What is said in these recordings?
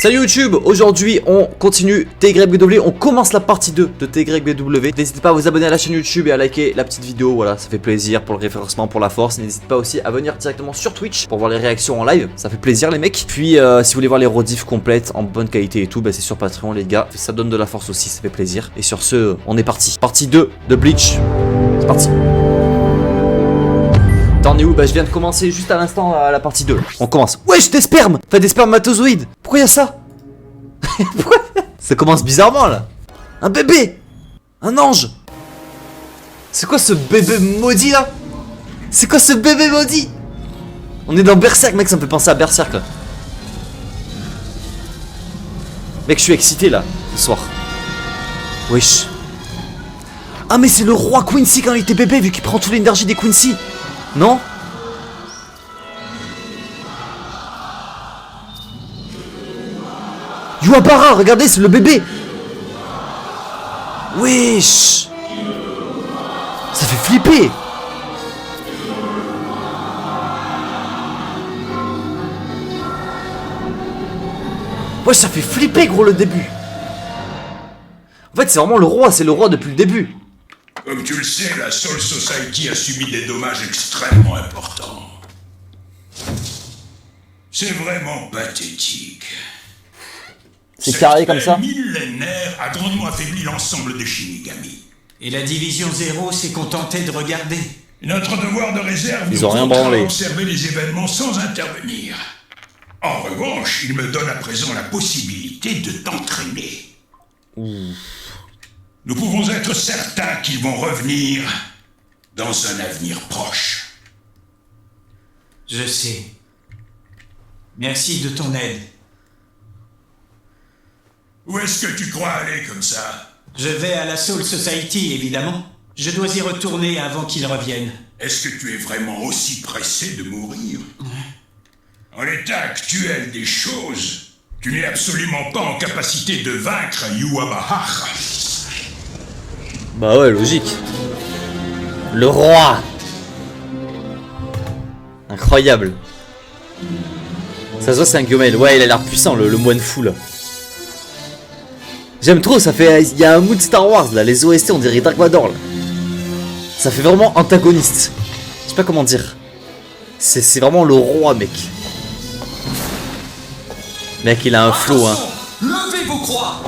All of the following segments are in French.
Salut YouTube, aujourd'hui on continue TYBW, on commence la partie 2 de TYBW. N'hésitez pas à vous abonner à la chaîne YouTube et à liker la petite vidéo, voilà, ça fait plaisir pour le référencement, pour la force. N'hésitez pas aussi à venir directement sur Twitch pour voir les réactions en live, ça fait plaisir les mecs. Puis si vous voulez voir les rediffs complètes en bonne qualité et tout, bah, c'est sur Patreon les gars, ça donne de la force aussi, ça fait plaisir. Et sur ce, on est parti. Partie 2 de Bleach, c'est parti. T'en es où? Bah je viens de commencer juste à l'instant la partie 2. On commence. Wesh, des spermes! Enfin des spermatozoïdes! Pourquoi y'a ça? Pourquoi? Ça commence bizarrement là. Un bébé! Un ange! C'est quoi ce bébé maudit là? C'est quoi ce bébé maudit? On est dans Berserk mec, ça me fait penser à Berserk là. Mec je suis excité là, ce soir. Wesh. Ah mais c'est le roi Quincy quand il était bébé vu qu'il prend toute l'énergie des Quincy. Non? Yubara, regardez, c'est le bébé. Wesh. Ça fait flipper. Wesh, ça fait flipper gros le début. En fait c'est vraiment le roi, c'est le roi depuis le début. Comme tu le sais, la Soul Society a subi des dommages extrêmement importants. C'est vraiment pathétique. C'est carré comme ça. Cette millénaire a grandement affaibli l'ensemble des Shinigami. Et la Division 0 s'est contentée de regarder. Notre devoir de réserve Ils nous ont rien contraint branlé. à observer les événements sans intervenir. En revanche, il me donne à présent la possibilité de t'entraîner. Nous pouvons être certains qu'ils vont revenir dans un avenir proche. Je sais. Merci de ton aide. Où est-ce que tu crois aller comme ça? Je vais à la Soul Society, évidemment. Je dois y retourner avant qu'ils reviennent. Est-ce que tu es vraiment aussi pressé de mourir? En l'état actuel des choses, tu n'es absolument pas en capacité de vaincre Yubara. Bah ouais, logique. Le roi. Incroyable. Ça se voit, c'est un Gyomel. Ouais, il a l'air puissant, le moine fou là. J'aime trop, ça fait... Il y a un mood Star Wars là, les OST on dirait Dark Vador là. Ça fait vraiment antagoniste. Je sais pas comment dire. C'est vraiment le roi mec. Mec il a un flow hein. Levez vos croix.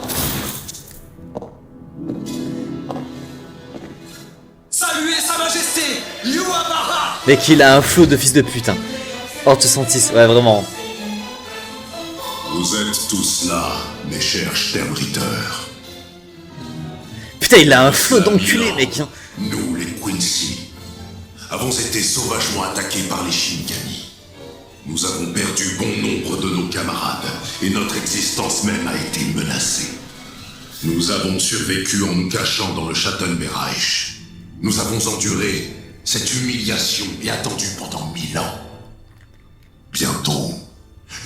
Saluez sa majesté, Yubara. Mec il a un flow de fils de putain. Oh 66, ouais vraiment. Vous êtes tous là, mes chers Sternritter. Putain il a un flow d'enculé mec hein. Nous, les Quincy, avons été sauvagement attaqués par les Shinigami. Nous avons perdu bon nombre de nos camarades, et notre existence même a été menacée. Nous avons survécu en nous cachant dans le Schattenbereich. Nous avons enduré cette humiliation et attendu pendant 1000 ans. Bientôt,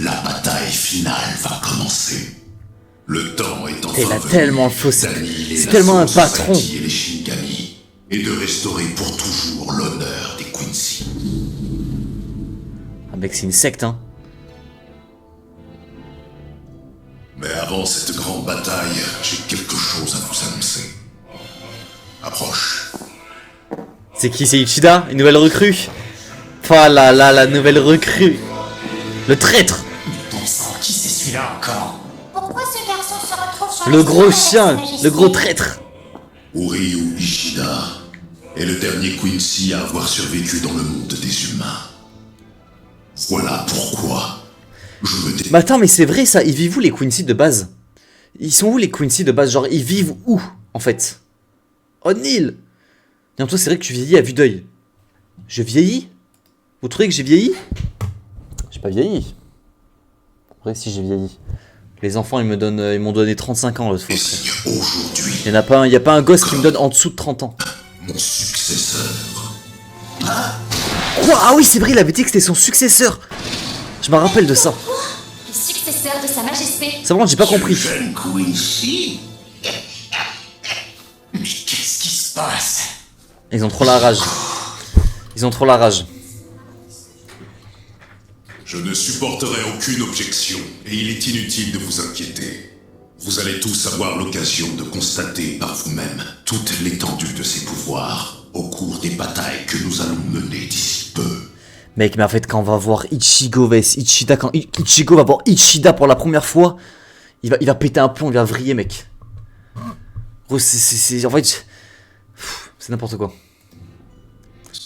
la bataille finale va commencer. Le temps est enfin Il a venu tellement le flow, d'annihiler c'est la tellement un Soul patron. Society et les Shinigami, et de restaurer pour toujours l'honneur des Quincy. Ah mec c'est une secte hein. Mais avant cette grande bataille, j'ai quelque chose à vous annoncer. Approche. C'est qui? C'est Ichida? Une nouvelle recrue? Oh là là, la nouvelle recrue. Le traître. Bon sang, qui c'est celui-là encore? Pourquoi ce garçon se retrouve sur Le les gros soins, chien. Sa Majesté? Le gros traître. Uryu Ishida est le dernier Quincy à avoir survécu dans le monde des humains. Voilà pourquoi je veux Mais attends, mais c'est vrai ça, ils vivent où les Quincy de base? Ils sont où les Quincy de base? Genre, ils vivent où, en fait? Oh, Nil! Bientôt, c'est vrai que tu vieillis à vue d'œil. Je vieillis? Vous trouvez que j'ai vieilli? J'ai pas vieilli. Après, si j'ai vieilli. Les enfants, ils m'ont donné 35 ans, l'autre fois. Et si aujourd'hui, Il y a pas un gosse qui me donne en dessous de 30 ans. mon successeur, Quoi? Ah oui, c'est vrai, il avait dit que c'était son successeur. Je me rappelle de ça. Le successeur de Sa Majesté. C'est vraiment, j'ai pas compris. jeune Quincy, Mais qu'est-ce qui se passe? Ils ont trop la rage. Ils ont trop la rage. Je ne supporterai aucune objection, et il est inutile de vous inquiéter. Vous allez tous avoir l'occasion de constater par vous-même toute l'étendue de ses pouvoirs au cours des batailles que nous allons mener d'ici peu. Mec, mais en fait, quand on va voir Ichigo vs Ichida, quand Ichigo va voir Ichida pour la première fois, il va péter un plomb, il va vriller, mec. Gros, en fait, c'est n'importe quoi.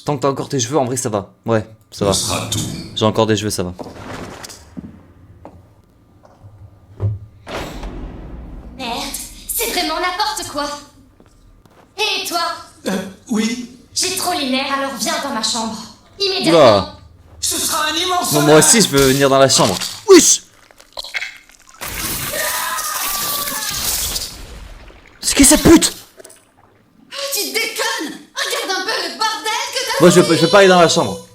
Tant que t'as encore tes cheveux, en vrai, ça va. Ouais, ça va. Ce sera tout. J'ai encore des cheveux, ça va. Merde, c'est vraiment n'importe quoi. Et toi? Oui. J'ai trop les nerfs, alors viens dans ma chambre. Oula. Immédiatement. Ce sera un immense Non, moi aussi, je veux venir dans la chambre. Wesh! C'est qui cette pute? Tu déconnes. Regarde un peu le bordel que t'as. Moi, je veux pas aller dans la chambre.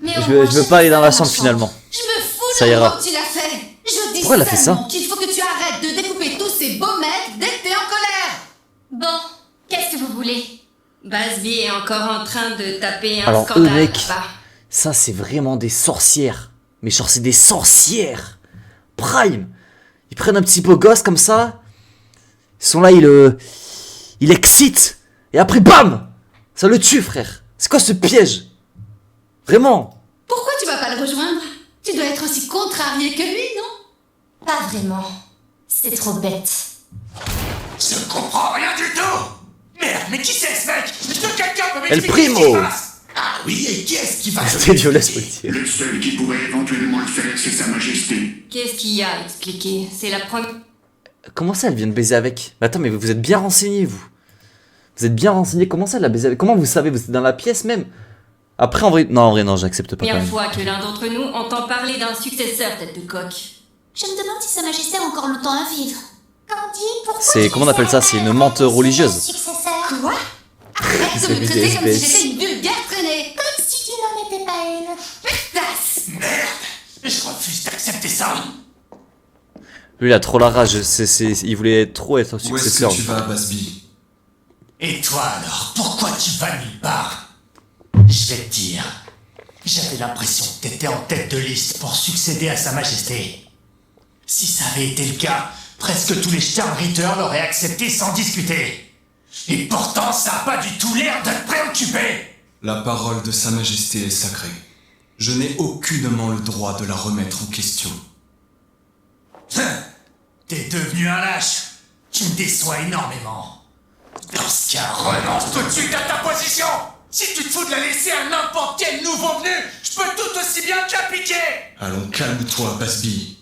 Mais Je veux pas aller dans la chambre, finalement. Je me fous Ça de ira. comment tu l'as fait. Je dis Pourquoi elle a fait ça? seulement qu'il faut que tu arrêtes de découper tous ces beaux mecs dès que t'es en colère. Bon, qu'est-ce que vous voulez? Busby est encore en train de taper un Alors, eux, scandale. mec, là-bas. ça, c'est vraiment des sorcières. Mais genre, c'est des sorcières. Prime. Ils prennent un petit beau gosse comme ça. Ils sont là, ils l'excitent. Et après, bam! Ça le tue, frère. C'est quoi ce piège? Vraiment? Pourquoi tu vas pas le rejoindre? Tu dois être aussi contrarié que lui, non? Pas vraiment. C'est trop bête. Je ne comprends rien du tout. Merde, mais qui c'est ce mec? Est-ce que quelqu'un peut El m'expliquer ce qui Primo. se passe? Ah oui, et qui est-ce qui va... C'était violette, faut le dire. Le seul qui pourrait éventuellement le faire, c'est Sa Majesté. Qu'est-ce qu'il y a à expliquer? C'est la première... Comment ça, elle vient de baiser avec? Mais attends, mais vous êtes bien renseignés, vous. Vous êtes bien renseignés. Comment ça, elle a baisé avec? Comment vous savez? Vous êtes dans la pièce même? Après, en vrai, non, j'accepte pas quand première même. fois que l'un d'entre nous entend parler d'un successeur, tête de coq. Je me demande si Sa Majesté a encore le temps à vivre. Candy, pourquoi C'est- tu comment on fais appelle ça? C'est une à menthe ton religieuse. successeur? Quoi? Arrête de C'est me des traiter comme si espèces. j'étais une vulgaire traînée. Comme si tu n'en étais pas une. Putasse! Je refuse d'accepter ça. Lui, il a trop la rage. Il voulait trop être Où est-ce successeur. que tu vas, Busby? Et toi alors, pourquoi tu vas nulle part? Je vais te dire. J'avais l'impression que t'étais en tête de liste pour succéder à Sa Majesté. Si ça avait été le cas, presque tous les Sternritter l'auraient accepté sans discuter. Et pourtant, ça n'a pas du tout l'air de te préoccuper. La parole de Sa Majesté est sacrée. Je n'ai aucunement le droit de la remettre en question. T'es devenu un lâche. Tu me déçois énormément. Dans ce cas, renonce tout de suite à ta position. Si tu te fous de la laisser à n'importe quel nouveau venu, je peux tout aussi bien te l'appliquer. Allons, calme-toi, Busby.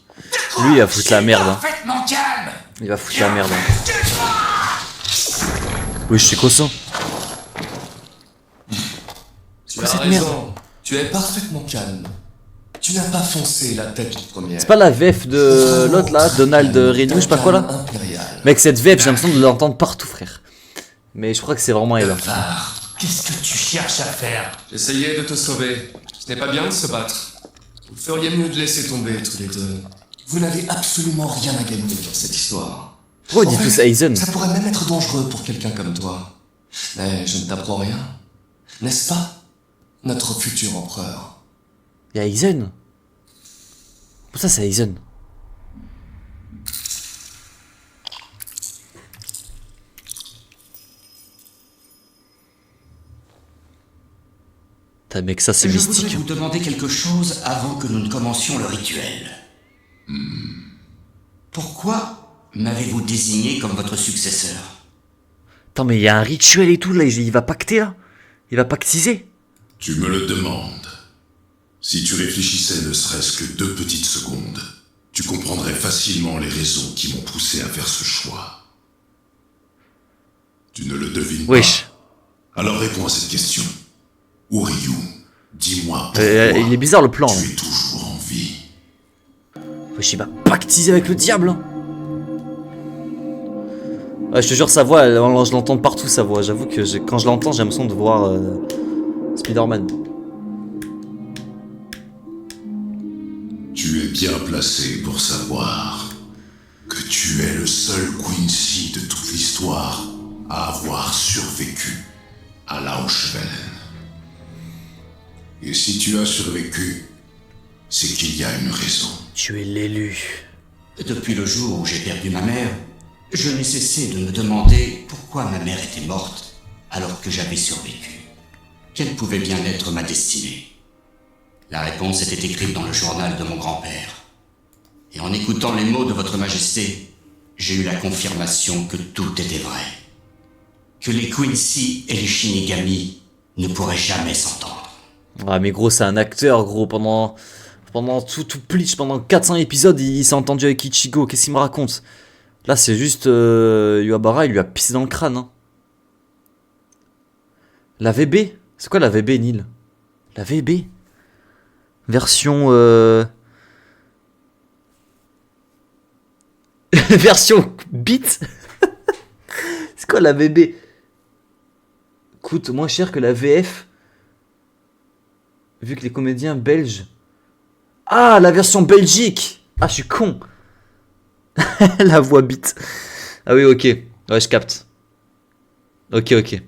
Lui, il va foutre la merde. Hein. Parfaitement calme. Il va foutre la merde. Hein. Oui, je suis cossant. Tu Quoi, as cette raison. Tu es parfaitement calme. Tu n'as pas foncé la tête première. C'est pas la VF de l'autre là, Donald Renew, je sais pas quoi là. Mec, cette VF, j'ai l'impression de l'entendre partout, frère. Mais je crois que c'est vraiment elle. Qu'est-ce que tu cherches à faire? J'essayais de te sauver. Ce n'est pas bien de se battre. Vous feriez mieux de laisser tomber tous les deux. Vous n'avez absolument rien à gagner dans cette histoire. Pourquoi ils En disent fait, tous Aizen? Ça pourrait même être dangereux pour quelqu'un comme toi. Mais je ne t'apprends rien. N'est-ce pas, notre futur empereur? Il y a Aizen. Pour ça, c'est Aizen. Putain, mec, ça c'est Je mystique. voudrais vous demander quelque chose avant que nous ne commencions le rituel. Pourquoi m'avez-vous désigné comme votre successeur? Attends, mais il y a un rituel et tout là, il va pacter là. Il va pactiser. Tu me le demandes. Si tu réfléchissais ne serait-ce que 2 petites secondes, tu comprendrais facilement les raisons qui m'ont poussé à faire ce choix. Tu ne le devines Wesh. pas. Alors réponds à cette question. Uryu, dis-moi pourquoi Il est bizarre le plan. tu Là. es toujours en vie. Wesh, il va pactiser avec le diable. Hein. Ouais, je te jure, sa voix, je l'entends partout, sa voix. J'avoue que quand je l'entends, j'ai l'impression de voir Spider-Man. Tu es bien placé pour savoir que tu es le seul Quincy de toute l'histoire à avoir survécu à l'Auschwitz. Et si tu as survécu, c'est qu'il y a une raison. Tu es l'élu. Depuis le jour où j'ai perdu ma mère, je n'ai cessé de me demander pourquoi ma mère était morte alors que j'avais survécu. Quelle pouvait bien être ma destinée? La réponse était écrite dans le journal de mon grand-père. Et en écoutant les mots de votre majesté, j'ai eu la confirmation que tout était vrai. Que les Quincy et les Shinigami ne pourraient jamais s'entendre. Ah mais gros, c'est un acteur, gros. Pendant tout Bleach, pendant 400 épisodes, il s'est entendu avec Ichigo. Qu'est-ce qu'il me raconte? Là, c'est juste... Yuhabara, il lui a pissé dans le crâne. Hein. La VB? C'est quoi la VB, Neil? La VB? Version... Version bit. C'est quoi la VB? Coûte moins cher que la VF. Vu que les comédiens belges... Ah, la version Belgique. Ah, je suis con. La voix bit. Ah oui, ok. Ouais, je capte. Ok. Et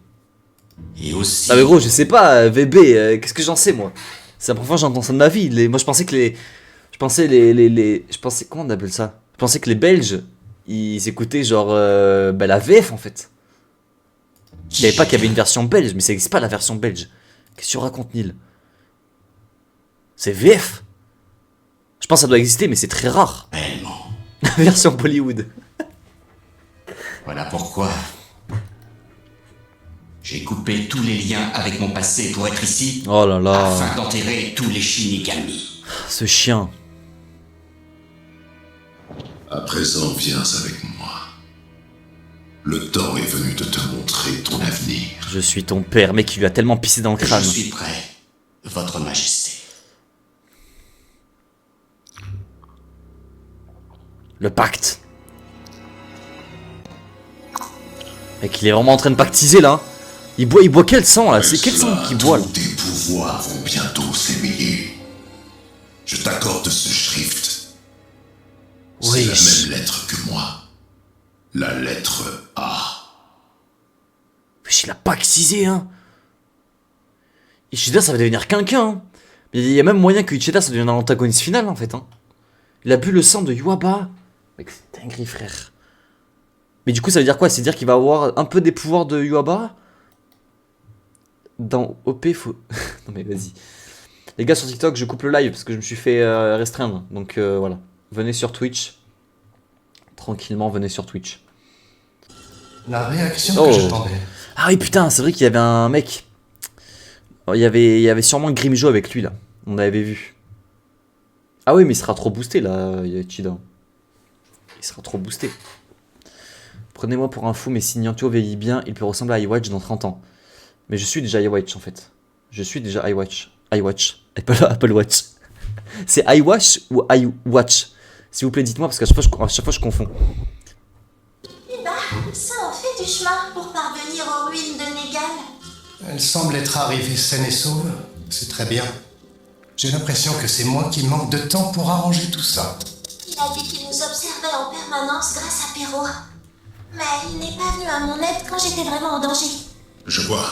aussi... Ah mais gros, je sais pas, VB, qu'est-ce que j'en sais, moi? C'est la première fois que j'entends ça de ma vie. Moi, je pensais que les... Je pensais... Comment on appelle ça? Je pensais que les Belges, ils écoutaient genre... la VF, en fait. Je savais pas qu'il y avait une version belge, mais ça existe pas, la version belge. Qu'est-ce que tu racontes, Neil? C'est VF? Je pense que ça doit exister, mais c'est très rare. Réellement. La version Bollywood. Voilà pourquoi... J'ai coupé tous les liens avec mon passé pour être ici. Oh là là. Afin d'enterrer tous les Shinigami. Ce chien. À présent, viens avec moi. Le temps est venu de te montrer ton avenir. Je suis ton père, mec, il lui a tellement pissé dans le crâne. Je suis prêt, votre majesté. Le pacte. Mec, il est vraiment en train de pactiser là. Il boit quel sang là? C'est quel sang qu'il boit là? Tous tes pouvoirs vont bientôt s'éveiller. Je t'accorde ce shrift. C'est la même lettre que moi. La lettre A. Wesh, il a pactisé hein. Ishida ça va devenir quelqu'un hein. Il y a même moyen que Ishida ça devienne un antagoniste final en fait hein. Il a bu le sang de Yuaba. Mec c'est dinguerie frère. Mais du coup ça veut dire quoi? C'est dire qu'il va avoir un peu des pouvoirs de Yuaba? Dans OP faut... Non mais vas-y. Les gars sur TikTok je coupe le live parce que je me suis fait restreindre. Donc voilà. Venez sur Twitch. Tranquillement venez sur Twitch. La réaction que j'attendais. Ah oui putain c'est vrai qu'il y avait un mec. Il y avait sûrement Grimjo avec lui là. On avait vu. Ah oui mais il sera trop boosté là Chida. Il sera trop boosté. Prenez-moi pour un fou mais si Niantou vieillit bien il peut ressembler à iWatch dans 30 ans. Mais je suis déjà iWatch en fait. Je suis déjà iWatch. Apple Watch. C'est iWatch ou iWatch? S'il vous plaît dites-moi parce qu'à chaque fois je confonds. Eh bah, ça en fait du chemin pour parvenir aux ruines de Négal. Elle semble être arrivée saine et sauve. C'est très bien. J'ai l'impression que c'est moi qui manque de temps pour arranger tout ça. Il a dit qu'il nous observait en permanence grâce à Perrault. Mais il n'est pas venu à mon aide quand j'étais vraiment en danger. Je vois.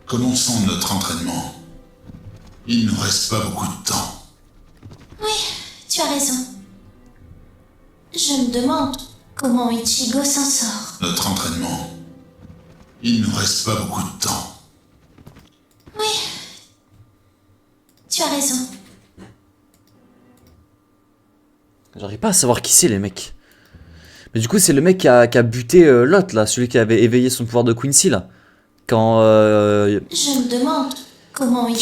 Commençons notre entraînement. Il ne nous reste pas beaucoup de temps. Oui, tu as raison. Je me demande comment Ichigo s'en sort. Notre entraînement. Il ne nous reste pas beaucoup de temps. Oui, tu as raison. J'arrive pas à savoir qui c'est les mecs. Mais du coup c'est le mec qui a buté l'autre là, celui qui avait éveillé son pouvoir de Quincy là. Quand Je me demande comment il...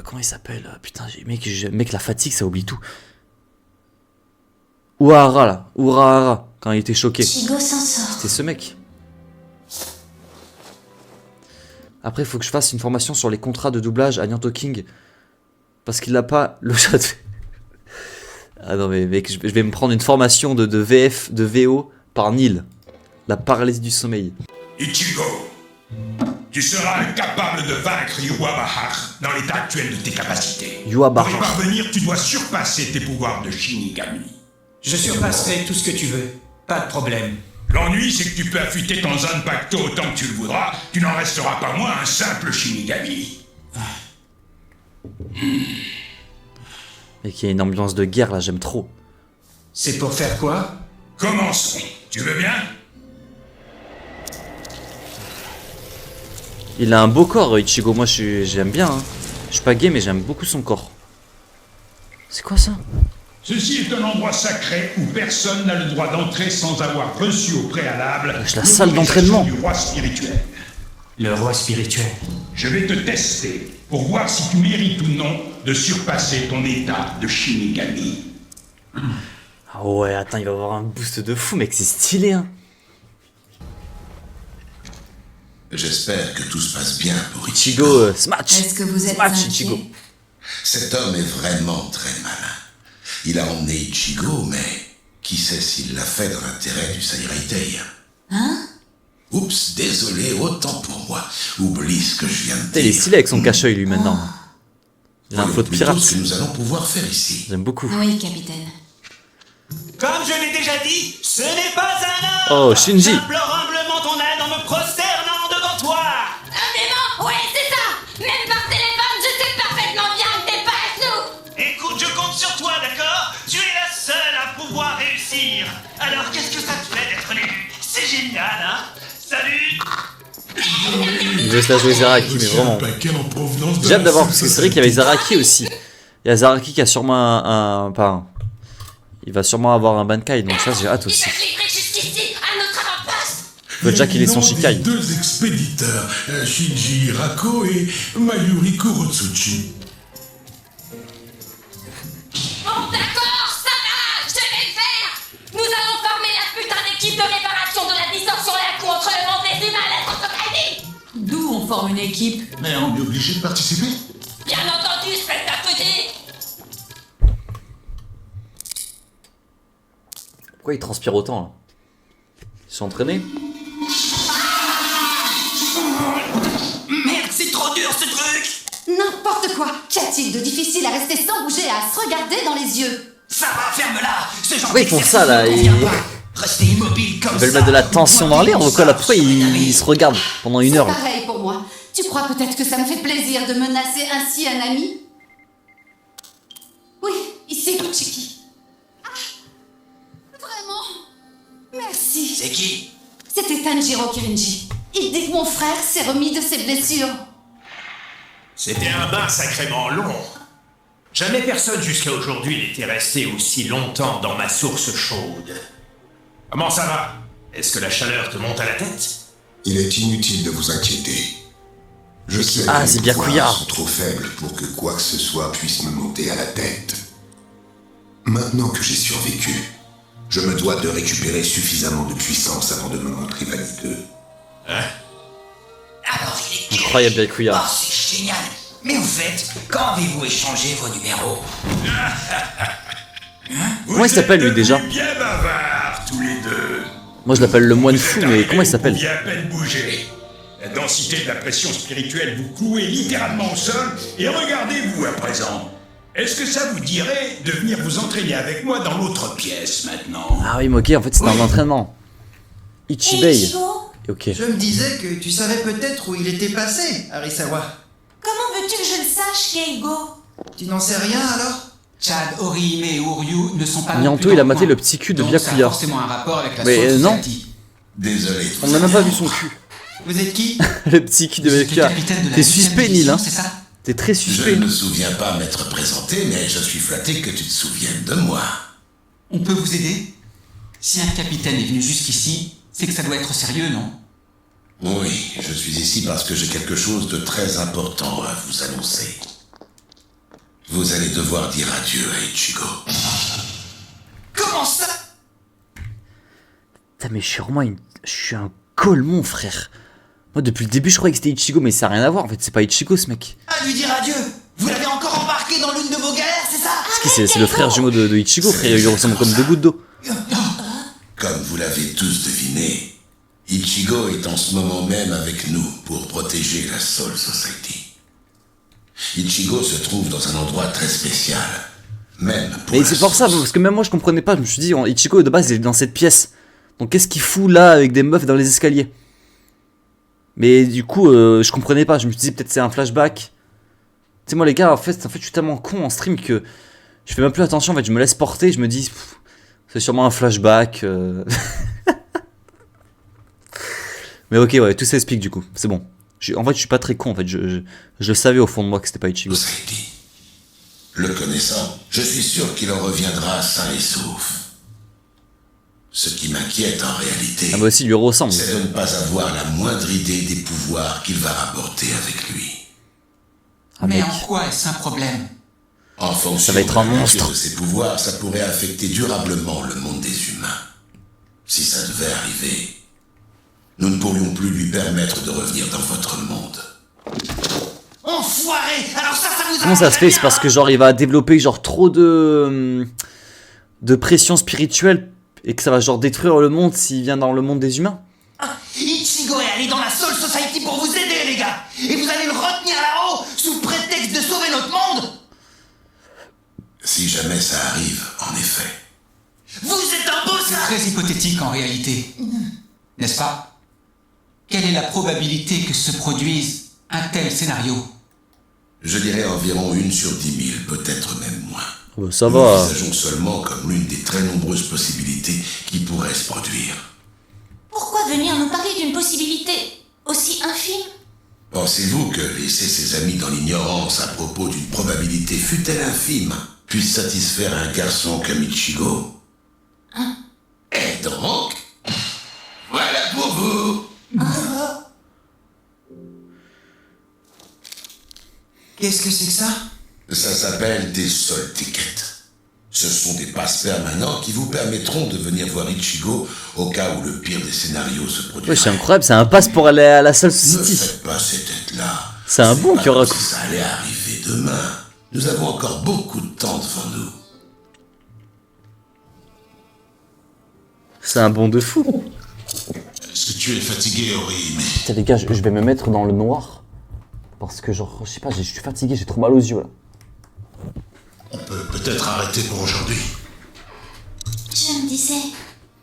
Quand comment il s'appelle? Putain, mec la fatigue ça oublie tout. Urahara là, Urahara, quand il était choqué. Ichigo s'en sort. C'était ce mec. Après il faut que je fasse une formation sur les contrats de doublage à Nyanto King. Parce qu'il n'a pas le chat de... Ah non mais mec, je vais me prendre une formation de VF, de VO par Neil. La paralysie du sommeil. Ichigo, tu seras incapable de vaincre Yuhabara dans l'état actuel de tes capacités. Yuhabara. Pour y parvenir, tu dois surpasser tes pouvoirs de Shinigami. Je surpasserai tout ce que tu veux. Pas de problème. L'ennui, c'est que tu peux affûter ton Zanpakuto autant que tu le voudras, tu n'en resteras pas moins un simple Shinigami. Et qu'il y a une ambiance de guerre là, j'aime trop. C'est pour faire quoi? Commençons. Tu veux bien? Il a un beau corps, Ichigo. Moi, j'aime bien. Hein. Je suis pas gay, mais j'aime beaucoup son corps. C'est quoi ça? Ceci est un endroit sacré où personne n'a le droit d'entrer sans avoir reçu au préalable la salle d'entraînement du roi spirituel. Le roi spirituel. Je vais te tester pour voir si tu mérites ou non de surpasser ton état de Shinigami. Ah ouais, attends, il va avoir un boost de fou, mec. C'est stylé, hein. J'espère que tout se passe bien pour Ichigo. Ichigo, smash. Est-ce que vous êtes Smash, inquiet? Ichigo. Cet homme est vraiment très malin. Il a emmené Ichigo, mais qui sait s'il l'a fait dans l'intérêt du Sairaitei. Hein? Oups, désolé, autant pour moi. Oublie ce que je viens de Putain, il est dire. stylé avec son cache-œil, lui, maintenant. Il a un Voyons flot de plutôt pirates. ce que nous allons pouvoir faire ici. J'aime beaucoup. Oui, capitaine. Comme je l'ai déjà dit, ce n'est pas un homme. Oh, Shinji. J'implore humblement ton aide en me prosternant devant toi. Humblement, ouais, c'est ça. Même par téléphone, je sais parfaitement bien que t'es pas à nous. Écoute, je compte sur toi, d'accord? Tu es la seule à pouvoir réussir. Alors, qu'est-ce que ça te fait d'être l'élu? C'est génial, hein? Salut. Il veut se la jouer Zaraki, mais vraiment. J'ai hâte d'avoir, parce que c'est vrai qu'il y avait Zaraki aussi. Il y a Zaraki qui a sûrement un il va sûrement avoir un Bankai, donc ça j'ai hâte aussi. Jusqu'ici, à notre avant-poste. Je veux déjà qu'il ait son Shikai. Deux expéditeurs, Shinji Hirako et Mayuri Kurotsuchi. Bon, d'accord, ça va, je vais le faire. Nous allons former la putain d'équipe de réparation de la distorsion et la contre le monde des humains, l'être Tokaido. D'où on forme une équipe? Mais on est obligé de participer? Bien entendu, espèce d'abruti. Pourquoi il transpire autant là? Ils sont entraînés? Merde, c'est trop dur ce truc. N'importe quoi. Qu'y a-t-il de difficile à rester sans bouger et à se regarder dans les yeux? Ça va, ferme-la. Ce genre Pourquoi ils font ça là? d'exercice ne convient pas. Restez immobile comme Ils veulent ça. mettre de la tension dans l'air, donc là, pourquoi ils se regardent pendant une C'est heure là? pareil pour moi. Tu crois peut-être que ça me fait plaisir de menacer ainsi un ami? Oui, ici Kuchiki. Vraiment? Merci. C'est qui? C'était Tanjiro Kirinji. Il dit que mon frère s'est remis de ses blessures. C'était un bain sacrément long. Jamais personne jusqu'à aujourd'hui n'était resté aussi longtemps dans ma source chaude. Comment ça va? Est-ce que la chaleur te monte à la tête? Il est inutile de vous inquiéter. Je sais Ah, que c'est mes bien pouvoirs Couillard. sont trop faibles pour que quoi que ce soit puisse me monter à la tête. Maintenant que j'ai survécu, je me dois de récupérer suffisamment de puissance avant de me montrer vaniteux. Hein? Alors il est Incroyable, bien Oh, Couillard. c'est génial. Mais au fait, quand avez-vous échangé vos numéros? Comment il s'appelle lui déjà? Bien bavards tous les deux. Moi je l'appelle le moine fou, mais comment il s'appelle? Vous pouviez à peine bouger. La densité de la pression spirituelle vous clouez littéralement au sol, et regardez-vous à présent. Est-ce que ça vous dirait de venir vous entraîner avec moi dans l'autre pièce maintenant? Ah oui, mais ok, en fait c'est un entraînement. Ichibei. Ok. Je me disais que tu savais peut-être où il était passé, Arisawa. Comment veux-tu que je le sache, Keigo? Tu n'en sais rien alors? Chad, Orihime et Uryu ne sont pas non Nyanto plus il a dans maté coin. le petit cul de Donc, ça a Byakuya. forcément un rapport avec la Mais Soul non. Society. Désolé. On n'a même pas vu son cul. Vous êtes qui? Le petit cul de Le Byakuya. capitaine de la T'es 8e suspect, division, Nil, hein? c'est ça? T'es très Je suspect. ne me souviens pas m'être présenté, mais je suis flatté que tu te souviennes de moi. On peut vous aider? Si un capitaine est venu jusqu'ici, c'est que ça doit être sérieux, non? Oui, je suis ici parce que j'ai quelque chose de très important à vous annoncer. Vous allez devoir dire adieu à Ichigo. Comment ça? Putain, mais je suis vraiment je suis un colmon, frère. Moi depuis le début je croyais que c'était Ichigo, mais ça n'a rien à voir en fait, c'est pas Ichigo ce mec. À lui dire adieu. Vous l'avez encore embarqué dans l'une de vos galères, c'est ça? C'est le frère jumeau de Ichigo, frère, il lui ressemble comme deux gouttes d'eau. Comme vous l'avez tous deviné, Ichigo est en ce moment même avec nous pour protéger la Soul Society. Ichigo se trouve dans un endroit très spécial. Même pour Mais la c'est pour ça, Soul parce que même moi je comprenais pas, je me suis dit, Ichigo de base il est dans cette pièce. Donc qu'est-ce qu'il fout là avec des meufs dans les escaliers? Mais du coup je comprenais pas, je me suis dit peut-être c'est un flashback. sais, moi, les gars, en fait, je suis tellement con en stream que je fais même plus attention. En fait, je me laisse porter. Je me dis, c'est sûrement un flashback. Mais ok, ouais, tout s'explique du coup. C'est bon. En fait, je suis pas très con. En fait, je le savais au fond de moi que c'était pas Ichigo. Le connaissant, je suis sûr qu'il en reviendra sain et sauf. Ce qui m'inquiète en réalité, ah bah aussi, il lui ressemble. C'est de ne pas avoir la moindre idée des pouvoirs qu'il va rapporter avec lui. Ah, mais en quoi est-ce un problème? En fonction ça va être un monstre de ses pouvoirs, ça pourrait affecter durablement le monde des humains. Si ça devait arriver, nous ne pourrions plus lui permettre de revenir dans votre monde. Enfoiré! Alors ça vous a... Comment ça se fait? C'est parce que genre il va développer genre trop de pression spirituelle et que ça va genre détruire le monde s'il vient dans le monde des humains. Ichigo est allé dans la Soul Society pour vous aider, les gars! Et vous allez le retenir là-haut sous prétexte de sauver notre monde? Si jamais ça arrive, en effet. Vous êtes un beau C'est ça! très hypothétique en réalité. N'est-ce pas? Quelle est la probabilité que se produise un tel scénario? Je dirais environ 1 sur 10 000, peut-être même moins. Oh, ça Nous va. l'envisageons seulement comme l'une des très nombreuses possibilités qui pourraient se produire. Pourquoi venir nous parler d'une possibilité aussi infime? Pensez-vous que laisser ses amis dans l'ignorance à propos d'une probabilité fût-elle infime puisse satisfaire un garçon comme Ichigo? Hein? Et donc, voilà pour vous. Qu'est-ce que c'est que ça? Ça s'appelle des Soul Tickets. Ce sont des passes permanents qui vous permettront de venir voir Ichigo au cas où le pire des scénarios se produirait. Ouais, c'est incroyable, c'est un pass pour aller à la Soul Ne City. faites pas cette tête-là. C'est un bon qui aura... Si ça allait arriver demain. Nous avons encore beaucoup de temps devant nous. C'est un bon de fou. Est-ce que tu es fatigué, Ori? Putain les gars, je vais me mettre dans le noir. Parce que genre, je sais pas, je suis fatigué, j'ai trop mal aux yeux là. On peut peut-être arrêter pour aujourd'hui. Je me disais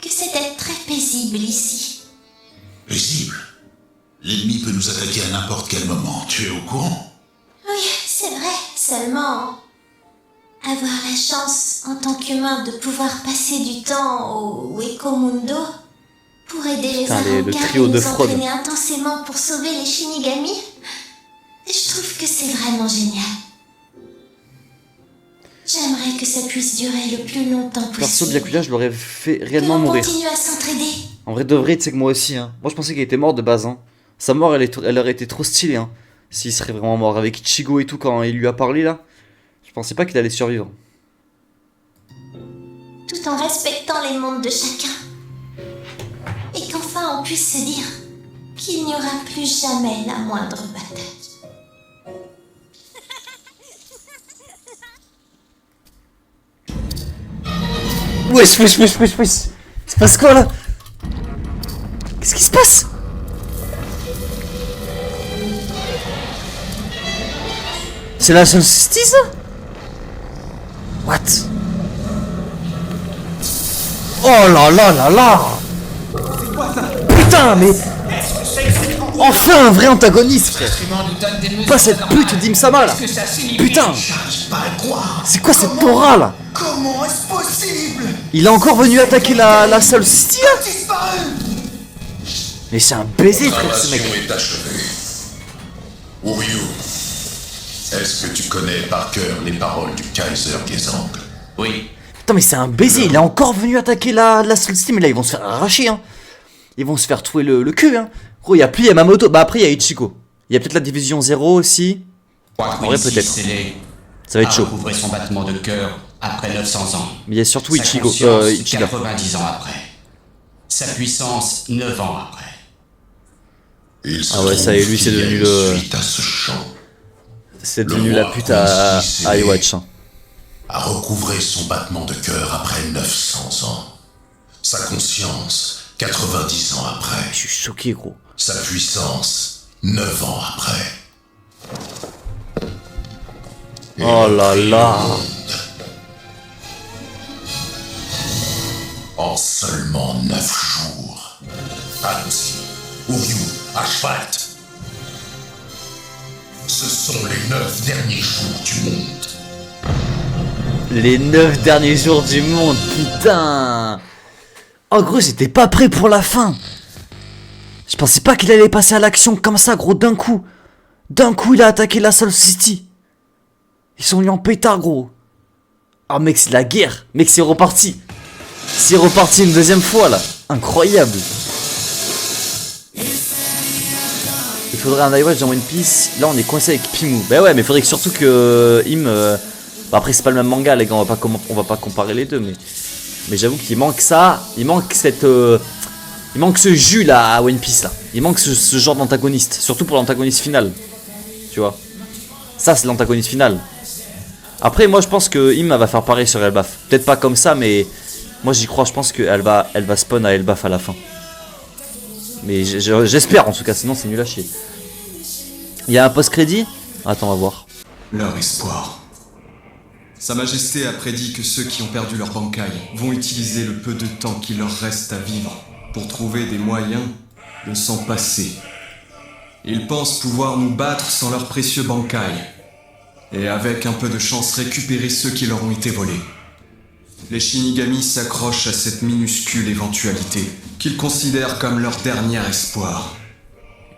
que c'était très paisible ici. Paisible? L'ennemi peut nous attaquer à n'importe quel moment. Tu es au courant? Oui, c'est vrai, seulement... avoir la chance, en tant qu'humain, de pouvoir passer du temps au Wekamundo pour aider les Putain, le Arrancar trio et de nous fraude. entraîner intensément pour sauver les Shinigami, je trouve que c'est vraiment génial. J'aimerais que ça puisse durer le plus longtemps possible. Perso, Byakuya, je l'aurais fait réellement Que l'on mourir. continue à s'entraider. En vrai de vrai, tu sais que moi aussi, hein. Moi je pensais qu'il était mort de base, hein. Sa mort, elle aurait été trop stylée, hein. S'il serait vraiment mort avec Ichigo et tout quand il lui a parlé là. Je pensais pas qu'il allait survivre. Tout en respectant les mondes de chacun. Et qu'enfin on puisse se dire qu'il n'y aura plus jamais la moindre bataille. Wesh. Il se passe quoi là? Qu'est-ce qui se passe? C'est la Soul City ça? What? Oh là là là là! Putain mais... Enfin un vrai antagoniste frère! Pas cette pute d'Imsama là! Putain! C'est quoi cette aura là? Comment est-ce possible? Il est encore venu attaquer la Soul City là? Mais c'est un baiser frère ce mec! est achevée. Uryu, est-ce que tu connais par cœur les paroles du Kaiser Gezang? Oui. Putain mais c'est un baiser, il est encore venu attaquer la Soul City, mais là ils vont se faire arracher hein. Ils vont se faire trouer le cul hein. Gros, il y a plus Yamamoto, bah après il y a Ichigo. Il y a peut-être la division 0 aussi. En vrai peut-être. Ça va être chaud. Recouvrer son battement de cœur après 900 ans. Mais il y a surtout Ichigo, Ichiga. 90 ans après. Sa puissance 9 ans après. Ah ouais, ça y est, lui c'est devenu le... Suite à ce chant, C'est devenu la pute à iWatch. Hein. a recouvré son battement de cœur après 900 ans. Sa conscience, 90 ans après. Je suis choqué gros. Sa puissance, 9 ans après. Oh là là. En seulement 9 jours. Allons-y. Uryu, Ashfalt. Ce sont les 9 derniers jours du monde. Les 9 derniers jours du monde, putain. En gros, j'étais pas prêt pour la fin. Je pensais pas qu'il allait passer à l'action comme ça, gros, d'un coup. D'un coup, il a attaqué la Soul City. Ils sont mis en pétard, gros. Ah, mec, c'est la guerre. Mec, c'est reparti. C'est reparti une deuxième fois, là. Incroyable. Il faudrait un iWatch dans One Piece. Là, on est coincé avec Pimu. Bah ouais, mais il faudrait que surtout que Bah après, c'est pas le même manga, les gars. On va pas comparer les deux, mais j'avoue qu'il manque ça. Il manque cette... Il manque ce jus là à One Piece là. Il manque ce genre d'antagoniste. Surtout pour l'antagoniste final. Tu vois. Ça c'est l'antagoniste final. Après moi je pense que Im va faire pareil sur Elbaf. Peut-être pas comme ça mais moi j'y crois. Je pense qu'elle va spawn à Elbaf à la fin. Mais j'espère en tout cas. Sinon c'est nul à chier. Il y a un post-crédit. Attends on va voir. Leur espoir. Sa Majesté a prédit que ceux qui ont perdu leur bankai vont utiliser le peu de temps qui leur reste à vivre pour trouver des moyens de s'en passer. Ils pensent pouvoir nous battre sans leur précieux bankai, et avec un peu de chance récupérer ceux qui leur ont été volés. Les Shinigami s'accrochent à cette minuscule éventualité qu'ils considèrent comme leur dernier espoir.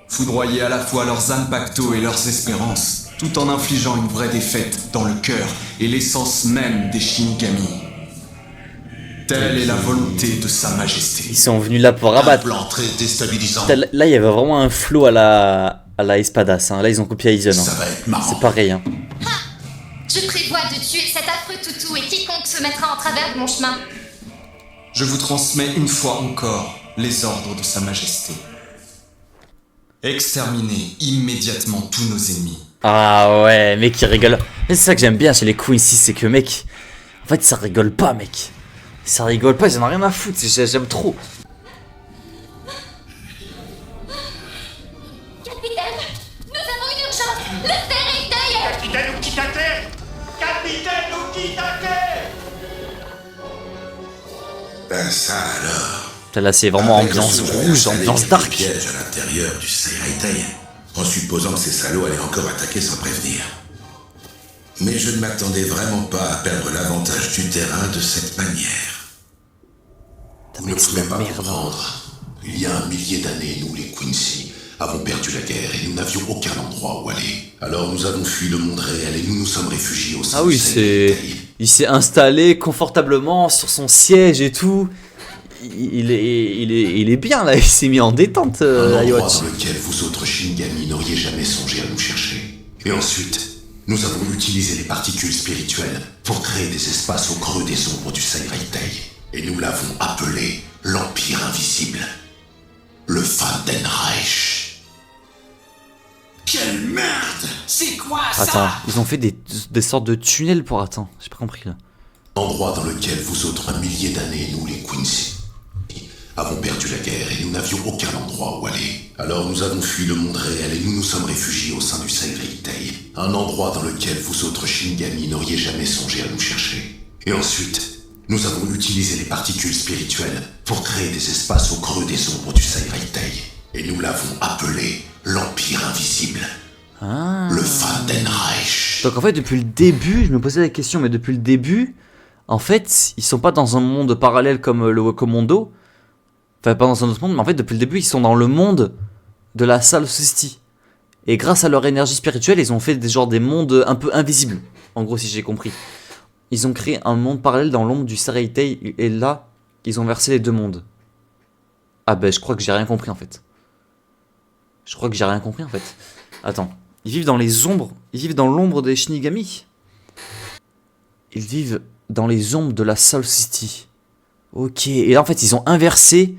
Foudroyer à la fois leurs Zanpakuto et leurs espérances, tout en infligeant une vraie défaite dans le cœur et l'essence même des Shinigami. Telle est la volonté de Sa Majesté. Ils sont venus là pour abattre. Très déstabilisant. Là il y avait vraiment un flow à la Espadas. Hein. Là ils ont copié Aizen. Ça va être marrant. C'est pareil. Hein. Je prévois de tuer cet affreux toutou et quiconque se mettra en travers de mon chemin. Je vous transmets une fois encore les ordres de Sa Majesté. Exterminez immédiatement tous nos ennemis. Ah ouais, mec, il rigole. Mais c'est ça que j'aime bien chez les coups ici, c'est que mec, en fait, ça rigole pas, mec. Ça rigole pas, ils en ont rien à foutre, j'aime trop. Capitaine, nous avons une urgence. Le Fairy Tail. Capitaine Ukitake! Capitaine Ukitake! Ben ça alors. Là, c'est vraiment ambiance rouge, ambiance dark. Piège à l'intérieur du Seireitai, en supposant que ces salauds allaient encore attaquer sans prévenir. Mais je ne m'attendais vraiment pas à perdre l'avantage du terrain de cette manière. Vous ne pouvez pas comprendre. Il y a 1 millier d'années, nous, les Quincy, avons perdu la guerre et nous n'avions aucun endroit où aller. Alors nous avons fui le monde réel et nous nous sommes réfugiés au sein du Seireitai. Il s'est installé confortablement sur son siège et tout. Il est bien là, il s'est mis en détente, un endroit iWatch. dans lequel vous autres Shinigami n'auriez jamais songé à nous chercher. Et ensuite, nous avons utilisé les particules spirituelles pour créer des espaces au creux des ombres du Seireitai. Et nous l'avons appelé l'Empire Invisible. Le Fandenreich. Quelle merde! C'est quoi ça? Attends, ils ont fait des sortes de tunnels pour... Attends, j'ai pas compris là. Endroit dans lequel vous autres 1 millier d'années, nous les Quincy, avons perdu la guerre et nous n'avions aucun endroit où aller. Alors nous avons fui le monde réel et nous nous sommes réfugiés au sein du Seireitai. Un endroit dans lequel vous autres Shinigami n'auriez jamais songé à nous chercher. Et ensuite, nous avons utilisé les particules spirituelles pour créer des espaces au creux des ombres du Seireitai. Et nous l'avons appelé l'Empire Invisible. Ah. Le Fandenreich. Donc en fait, depuis le début, je me posais la question, mais depuis le début, en fait, ils sont pas dans un monde parallèle comme le Wakomondo. Enfin, pas dans un autre monde, mais en fait, depuis le début, ils sont dans le monde de la Soul City. Et grâce à leur énergie spirituelle, ils ont fait des mondes un peu invisibles. En gros, si j'ai compris. Ils ont créé un monde parallèle dans l'ombre du Seireitai. Et là, ils ont versé les deux mondes. Ah ben, je crois que j'ai rien compris, en fait. Attends. Ils vivent dans les ombres. Ils vivent dans l'ombre des Shinigami. Ils vivent dans les ombres de la Soul City. Ok. Et là, en fait, ils ont inversé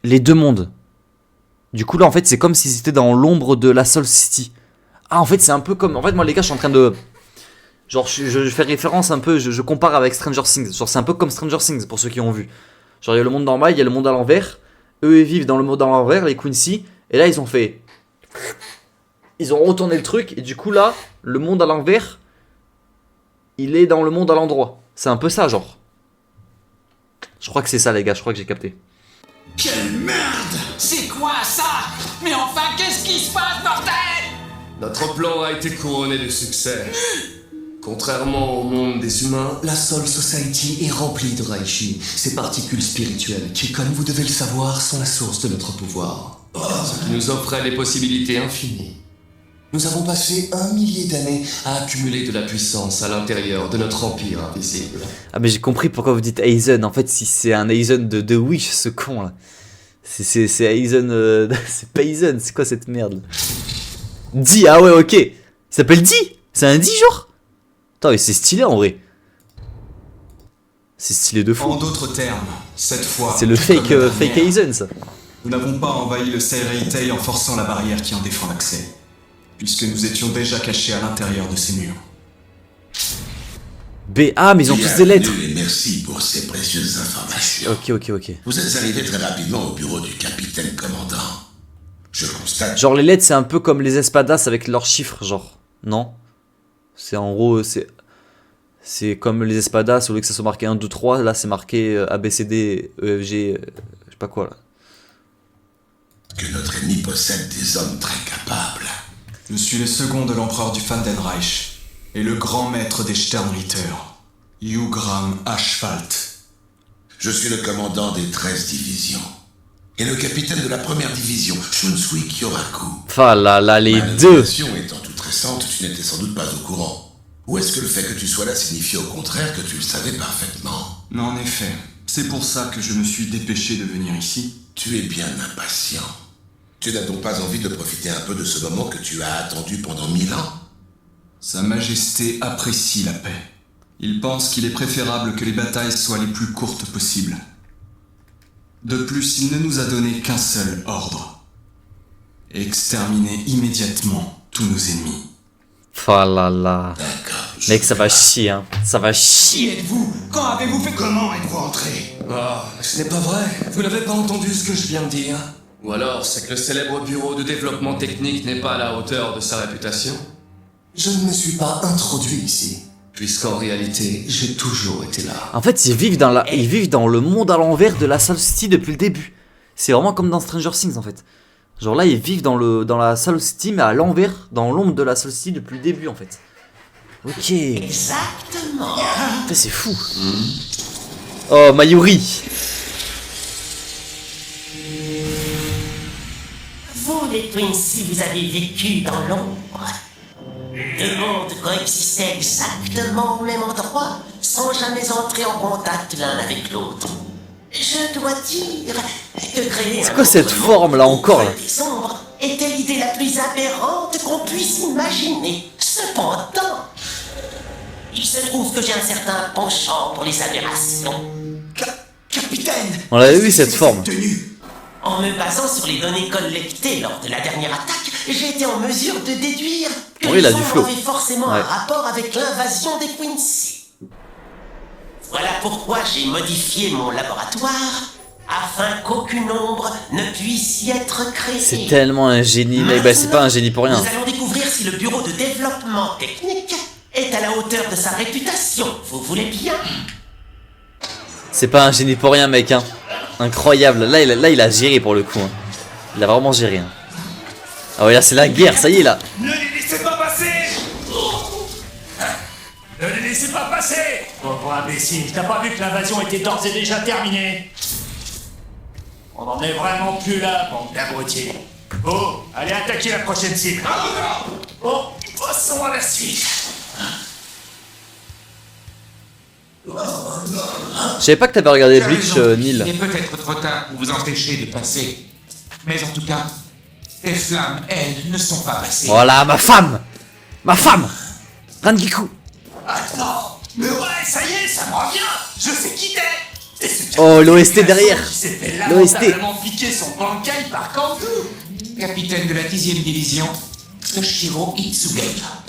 les deux mondes. Du coup, là, en fait, c'est comme s'ils étaient dans l'ombre de la Soul City. Ah, en fait, c'est un peu comme... En fait, moi, les gars, je suis en train de... Genre, je fais référence un peu... Je compare avec Stranger Things. Genre, c'est un peu comme Stranger Things, pour ceux qui ont vu. Genre, il y a le monde normal, il y a le monde à l'envers. Eux, ils vivent dans le monde à l'envers, les Quincy. Et là, ils ont fait... Ils ont retourné le truc. Et du coup, là, le monde à l'envers, il est dans le monde à l'endroit. C'est un peu ça, genre. Je crois que c'est ça, les gars. Je crois que j'ai capté. Quelle merde! C'est quoi ça? Mais enfin, qu'est-ce qui se passe, bordel? Notre plan a été couronné de succès. Contrairement au monde des humains, la Soul Society est remplie de Raishi, ces particules spirituelles qui, comme vous devez le savoir, sont la source de notre pouvoir. Ce qui nous offrait des possibilités infinies. Nous avons passé 1 millier d'années à accumuler de la puissance à l'intérieur de notre empire invisible. Ah mais j'ai compris pourquoi vous dites Aizen. En fait, si c'est un Aizen de Wish, ce con là. C'est Aizen... c'est pas Aizen, c'est quoi cette merde là? Di, ah ouais, ok. Il s'appelle Di. C'est un Di genre. Attends, mais c'est stylé en vrai. C'est stylé de fou. En d'autres termes, cette fois... C'est le fake Aizen ça. Nous n'avons pas envahi le Seireitei en forçant la barrière qui en défend l'accès, puisque nous étions déjà cachés à l'intérieur de ces murs. B. Ah, mais ils ont tous des lettres. Et merci pour ces précieuses informations. Ok. Vous êtes arrivé très rapidement au bureau du capitaine commandant. Je constate... Genre les lettres, c'est un peu comme les espadas avec leurs chiffres, genre. Non? C'est en gros, c'est comme les espadas, au lieu que ça soit marqué 1, 2, 3, là c'est marqué ABCD, EFG, je sais pas quoi là. Que notre ennemi possède des hommes très capables. Je suis le second de l'empereur du Fandenreich et le grand maître des Sternritter, Yugram Ashfalt. Je suis le commandant des 13 divisions et le capitaine de la première division, Shunsui Kyoraku. Enfin là, les Ma deux. nomination étant toute récente, tu n'étais sans doute pas au courant. Ou est-ce que le fait que tu sois là signifie au contraire que tu le savais parfaitement? Non, en effet, c'est pour ça que je me suis dépêché de venir ici. Tu es bien impatient. Tu n'as donc pas envie de profiter un peu de ce moment que tu as attendu pendant 1000 ans? Sa Majesté apprécie la paix. Il pense qu'il est préférable que les batailles soient les plus courtes possibles. De plus, il ne nous a donné qu'un seul ordre. Exterminer immédiatement tous nos ennemis. Oh là là. Mec, ça va chier, hein. Ça va chier. Qui êtes-vous? Quand avez-vous fait? Comment êtes-vous entré? Ce n'est pas vrai. Vous n'avez pas entendu ce que je viens de dire? Ou alors, c'est que le célèbre bureau de développement technique n'est pas à la hauteur de sa réputation? Je ne me suis pas introduit ici. Puisqu'en réalité, j'ai toujours été là. En fait, ils vivent dans le monde à l'envers de la Soul City depuis le début. C'est vraiment comme dans Stranger Things en fait. Genre là, ils vivent dans la Soul City, mais à l'envers, dans l'ombre de la Soul City depuis le début en fait. Ok. Exactement. Putain, c'est fou. Oh, Mayuri. Vous, les Twinsies, vous avez vécu dans l'ombre. Deux mondes coexistaient exactement au même endroit, sans jamais entrer en contact l'un avec l'autre. Je dois dire que créer C'est quoi cette forme là encore là? des ombres était l'idée la plus aberrante qu'on puisse imaginer. Cependant, il se trouve que j'ai un certain penchant pour les aberrations. Capitaine! On l'avait vu cette forme. En me basant sur les données collectées lors de la dernière attaque, j'ai été en mesure de déduire que Oui, il a les du ombres flow. avaient forcément Ouais. un rapport avec l'invasion des Quincy. Voilà pourquoi j'ai modifié mon laboratoire afin qu'aucune ombre ne puisse y être créée. C'est tellement un génie, mec. Bah, c'est pas un génie pour rien. Nous allons découvrir si le bureau de développement technique est à la hauteur de sa réputation. Vous voulez bien? C'est pas un génie pour rien, mec. Hein. Incroyable. Là, il a géré pour le coup. Hein. Il a vraiment géré. Hein. Ah ouais, là, c'est la guerre. Ça y est, là. Ne les laissez pas passer! Ne les laissez pas passer! Pauvre imbécile, t'as pas vu que l'invasion était d'ores et déjà terminée? On en est vraiment plus là, bande d'abrutis. Oh, allez attaquer la prochaine cible. Oh, passons à la suite. Je savais pas que t'avais regardé Bleach, Neil. Il est peut-être trop tard pour vous empêcher de passer. Mais en tout cas, les flammes, elles, ne sont pas passées. Voilà, ma femme! Ma femme! Rangiku! Attends, mais ouais, ça y est, ça me revient. Je sais qui t'es. Oh, l'OST derrière! Qui s'est fait L'OST! lamentablement piquer son bankai par Kandu. Capitaine de la 10e division, Toshiro Itsugaya.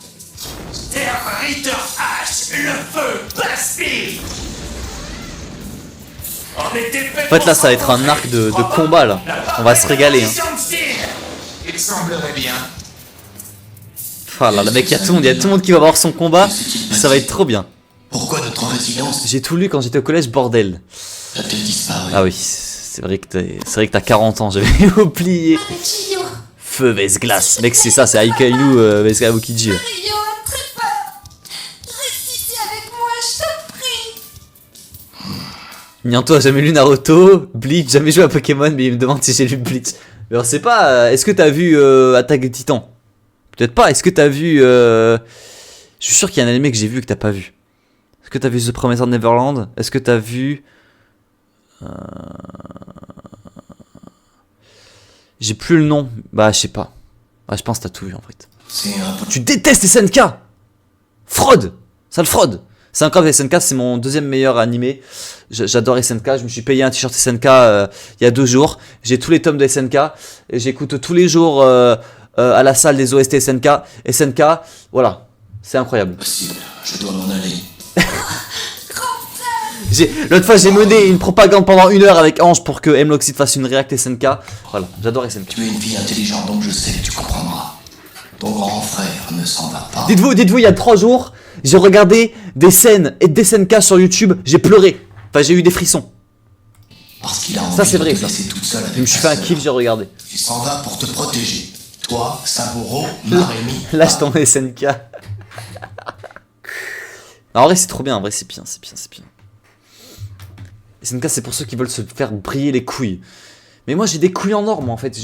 Terre Ritter H, le feu, Baspi. En fait, là, ça va être un arc de combat, là. On va se régaler, hein. Il semblerait bien. Ah là, le mec, il y a tout le monde qui va voir son combat. Ça va être trop bien. Pourquoi notre résidence J'ai tout lu quand j'étais au collège, bordel. a-t-elle disparu? Ah oui, c'est vrai que t'as 40 ans, j'avais oublié. Feu vs glace. Mec, c'est ça, c'est Aikainu vs Aokiji. Rio a très peur. Reste ici avec moi, je te prie. Nianto a jamais lu Naruto, Bleach, jamais joué à Pokémon, mais il me demande si j'ai lu Bleach. Mais on sait pas, est-ce que t'as vu Attaque des Titans? Peut-être pas, est-ce que t'as vu... Je suis sûr qu'il y a un anime que j'ai vu que t'as pas vu. Est-ce que t'as vu The Promised Neverland? Est-ce que t'as vu... J'ai plus le nom. Bah, je sais pas. Bah, je pense que t'as tout vu en fait. Tu détestes SNK! Fraude! Sale fraude! SNK, c'est mon deuxième meilleur animé. J'adore SNK. Je me suis payé un t-shirt SNK il y a 2 jours. J'ai tous les tomes de SNK. Et j'écoute tous les jours à la salle des OST SNK. SNK, voilà. C'est incroyable. Possible, je dois m'en aller. L'autre fois, j'ai mené une propagande pendant 1 heure avec Ange pour que Mloxid fasse une react SNK. Voilà, j'adore SNK. Tu es une fille intelligente, donc je sais que tu comprendras. Ton grand frère ne s'en va pas. Dites-vous, il y a 3 jours, j'ai regardé des scènes et des SNK sur YouTube, j'ai pleuré. Enfin, j'ai eu des frissons. Parce qu'il a envie ça, c'est vrai, de te ça. laisser toute seule avec Je me suis fait un kiff, j'ai regardé. Il s'en va pour te protéger. Toi, Saburo, Marémi. Lâche ton SNK. En vrai, c'est trop bien, en vrai, c'est bien. SNK, c'est pour ceux qui veulent se faire briller les couilles. Mais moi, j'ai des couilles en or, moi, en fait.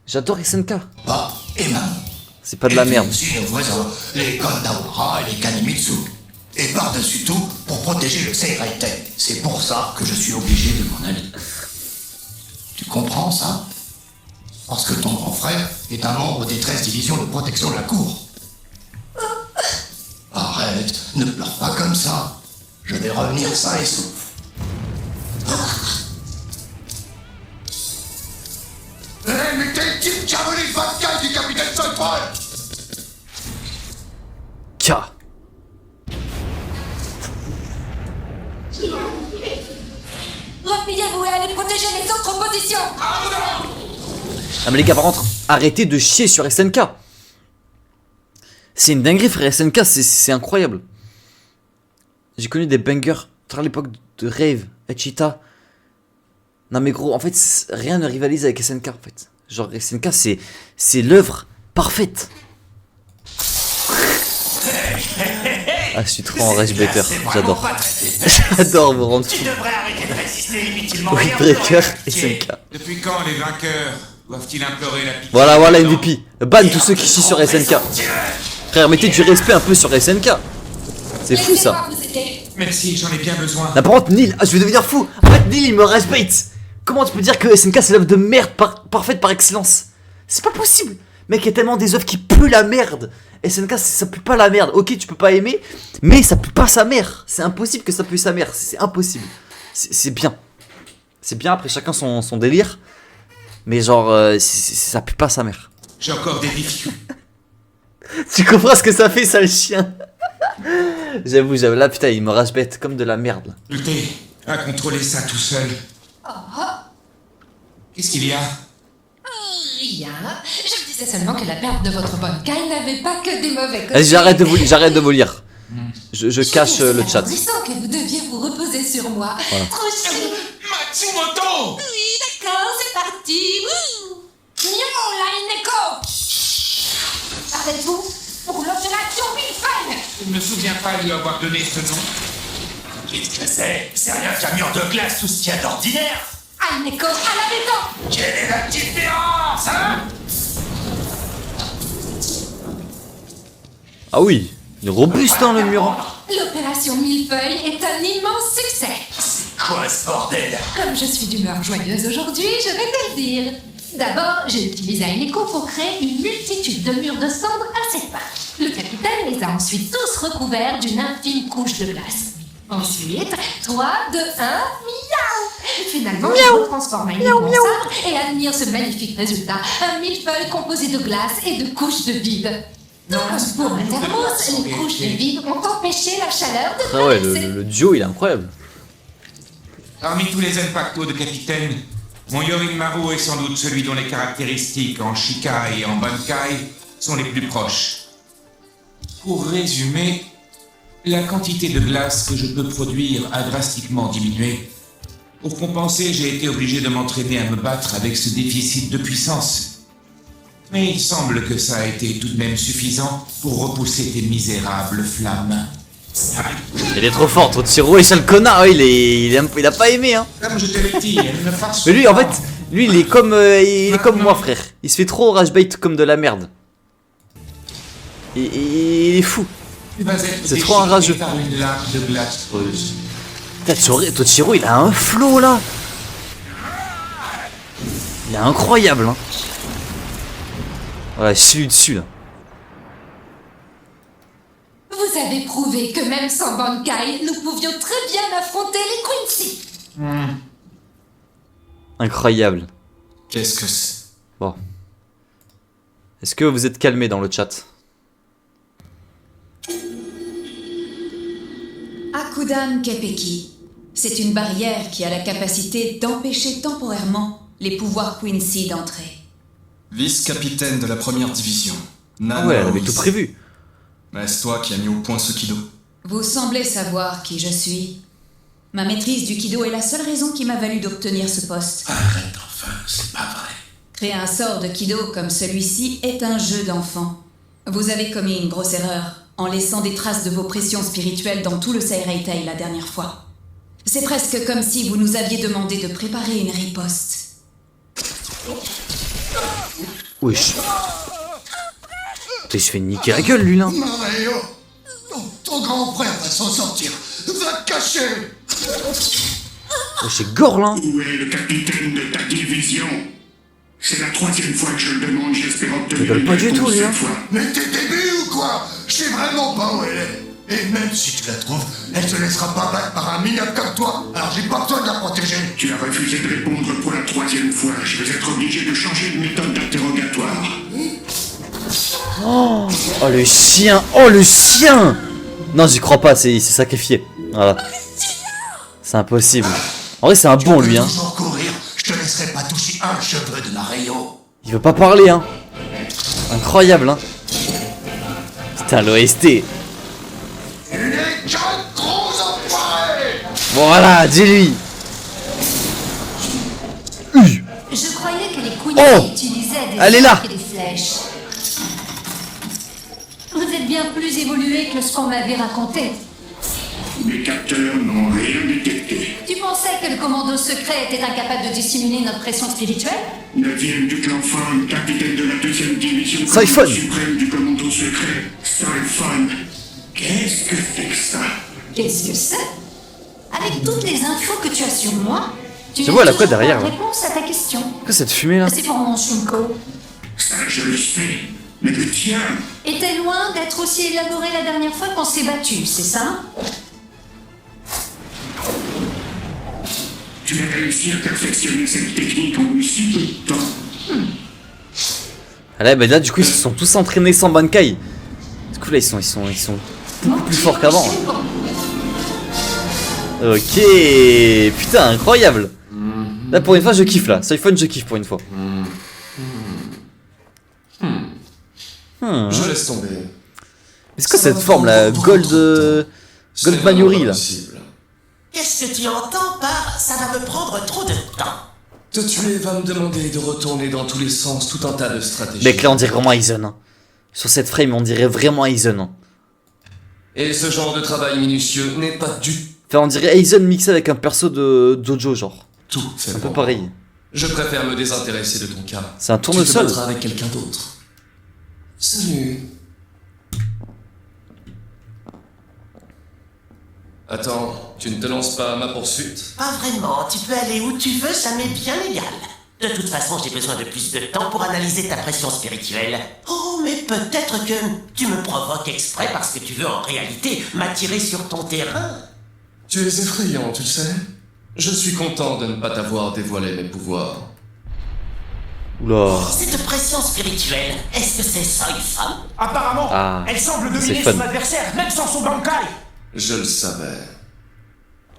J'adore SNK. Pas et main. C'est pas de la merde. Aussi nos voisins, les Kandahara et les Kanimitsu. Et par-dessus tout, pour protéger le Seiraitai. C'est pour ça que je suis obligé de m'en aller. Tu comprends ça? Parce que ton grand frère est un membre des 13 divisions de protection de la cour. Arrête, ne pleure pas comme ça. Je vais revenir sain et sauf. Hé, mais quel type qui a volé le vodka du capitaine Solpol? K. Repliez-vous et allez protéger les autres positions. Ah mais les gars, par contre, arrêtez de chier sur SNK. C'est une dinguerie, frère. SNK, c'est incroyable. J'ai connu des bangers à l'époque de Rave, Echita. Non mais gros, en fait, rien ne rivalise avec SNK, en fait. Genre, SNK, c'est l'œuvre parfaite. Ah, je suis trop en rage better, j'adore. J'adore me rendre fou. Tu devrais arrêter de résister inutilement. Breaker et SNK. Depuis quand les vainqueurs doivent-ils implorer la pitié? Voilà, MVP. Ban tous ceux qui chient sur SNK. Frère, mettez du respect un peu sur SNK. C'est fou ça. Merci, j'en ai bien besoin. Là, par contre, Neil, je vais devenir fou. En fait, Neil, il me respecte. Comment tu peux dire que SNK c'est l'œuvre de merde parfaite par excellence? C'est pas possible. Mec, il y a tellement des œuvres qui puent la merde. SNK, ça pue pas la merde. Ok, tu peux pas aimer, mais ça pue pas sa mère. C'est impossible que ça pue sa mère. C'est impossible. C'est bien. C'est bien, après chacun son délire. Mais genre, ça pue pas sa mère. J'ai encore des difficultés. Tu comprends ce que ça fait, sale chien? J'avoue, là putain, il me rage bête comme de la merde. Lutter à contrôler ça tout seul. Qu'est-ce qu'il y a? Rien. Je me disais seulement que la perte de votre Bankai n'avait pas que des mauvais côtés. Vas-y, j'arrête de vous lire. Je cache le chat. Je sens que vous deviez vous reposer sur moi. Voilà. Trop chiant. Matsumoto! Oui, d'accord, c'est parti. Nion, la Ineko. Arrête-vous pour l'observation millefeuille. Je ne me souviens pas lui avoir donné ce nom. Qu'est-ce que c'est? C'est rien qu'un mur de glace tout ce qu'il y a d'ordinaire. Ineko à la béton. Quelle est la différence, hein? Ah oui, il est robuste dans le mur. L'opération Millefeuille est un immense succès. C'est quoi ce bordel? Comme je suis d'humeur joyeuse aujourd'hui, je vais te le dire. D'abord, j'ai utilisé Ineko pour créer une multitude de murs de cendres à ses pas. Le capitaine les a ensuite tous recouverts d'une infime couche de glace. Ensuite, 3, 2, 1, miaou! Finalement, je me transforme Ineko en sabre et admire ce magnifique résultat. Un millefeuille composé de glace et de couches de vide. Donc, pour le thermos, les couches de vide ont empêché la chaleur de Ah ouais, traverser. le duo il est incroyable. Parmi tous les impactos de capitaine, mon Yorinmaru est sans doute celui dont les caractéristiques en Shikai et en Bankai sont les plus proches. Pour résumer, la quantité de glace que je peux produire a drastiquement diminué. Pour compenser, j'ai été obligé de m'entraîner à me battre avec ce déficit de puissance. Mais il semble que ça a été tout de même suffisant pour repousser tes misérables flammes. Il est trop fort, Toshiro, et c'est le connard, il a pas aimé, hein. Comme je te l'ai dit, elle ne fasse Mais lui, en fait, lui, il est comme moi, frère. Il se fait trop rage bait comme de la merde. Il est fou. C'est trop un rageux. par une lame de glace creuse. Toshiro, il a un flow, là. Il est incroyable, hein. Voilà, je suis dessus, là. Vous avez prouvé que même sans Bankai, nous pouvions très bien affronter les Quincy. Incroyable. Qu'est-ce que c'est? Bon. Est-ce que vous êtes calmés dans le chat? Akudan Kepeki. C'est une barrière qui a la capacité d'empêcher temporairement les pouvoirs Quincy d'entrer. Vice-capitaine de la première division. Ah ouais, elle avait tout prévu. Mais c'est toi qui as mis au point ce Kido. Vous semblez savoir qui je suis. Ma maîtrise du Kido est la seule raison qui m'a valu d'obtenir ce poste. Arrête enfin, c'est pas vrai. Créer un sort de Kido comme celui-ci est un jeu d'enfant. Vous avez commis une grosse erreur en laissant des traces de vos pressions spirituelles dans tout le Seireitei la dernière fois. C'est presque comme si vous nous aviez demandé de préparer une riposte. Wesh. Il se fait niquer la gueule, lui, là. Mario, ton grand frère va s'en sortir. Va te cacher. Wesh, c'est gore, là. Où est le capitaine de ta division? C'est la 3e fois que je le demande, j'espère obtenir une pas du tout, réponse lui, hein. cette fois. Mais t'es débile ou quoi? Je sais vraiment pas où elle est. Et même si tu la trouves, elle se laissera pas battre par un minable comme toi. Alors j'ai pas besoin de la protéger. Tu as refusé de répondre pour la 3e fois. Je vais être obligé de changer de méthode d'interrogatoire. Oh, le chien. Oh, le chien. Non, j'y crois pas, il s'est sacrifié. Voilà. C'est impossible. En vrai, c'est un bon, lui, hein. Toujours courir, je te laisserai pas toucher un cheveu de Mario. Il veut pas parler, hein. Incroyable, hein. Putain, l'OST. Voilà, dis-lui. Je croyais que les Quincy Oh, utilisaient des elle est là. arcs et des flèches. Vous êtes bien plus évolué que ce qu'on m'avait raconté. Mes capteurs n'ont rien détecté. Tu pensais que le commando secret était incapable de dissimuler notre pression spirituelle? 9e du clan Fan, capitaine de la 2e division Siphon. suprême du commando secret. Siphon. Qu'est-ce que c'est que ça? Qu'est-ce que c'est? Avec toutes les infos que tu as sur moi, tu Je vois la n'as quoi toujours derrière, pas de là. réponse à ta question. Que cette fumée, là? C'est pour mon Shunko. Ça, je le sais. Mais le tien, Était loin d'être aussi élaboré la dernière fois qu'on s'est battu, c'est ça? tu as réussi à perfectionner cette technique en eu si peu de temps. Ah là, du coup, ils se sont tous entraînés sans Bankai. Du coup, là, ils sont beaucoup plus forts qu'avant. Ok, putain, incroyable. Là, pour une fois, je kiffe, là. Siphon, je kiffe pour une fois. Je laisse tomber. Est-ce que cette forme, là, Gold Magnuri, là? Qu'est-ce que tu entends par « ça va me prendre trop de temps » Te tuer va me demander de retourner dans tous les sens tout un tas de stratégies. Mec, là, on dirait vraiment Aizen. Hein. Sur cette frame, on dirait vraiment Aizen. Hein. Et ce genre de travail minutieux n'est pas du... Enfin, on dirait Aizen mixé avec un perso de Dojo, genre. tout fait un peu pour pareil. moi. Je préfère me désintéresser de ton cas. C'est un tournesol. Tu te battras avec quelqu'un d'autre. Salut. Attends, tu ne te lances pas à ma poursuite? Pas vraiment, tu peux aller où tu veux, ça m'est bien égal. De toute façon, j'ai besoin de plus de temps pour analyser ta pression spirituelle. Oh, mais peut-être que tu me provoques exprès parce que tu veux en réalité m'attirer sur ton terrain. Tu es effrayant, tu le sais. Je suis content de ne pas t'avoir dévoilé mes pouvoirs. Oula. Cette pression spirituelle, est-ce que c'est Siphon? Apparemment, Ah, elle semble c'est dominer fun. son adversaire, même sans son Bankai. Je le savais.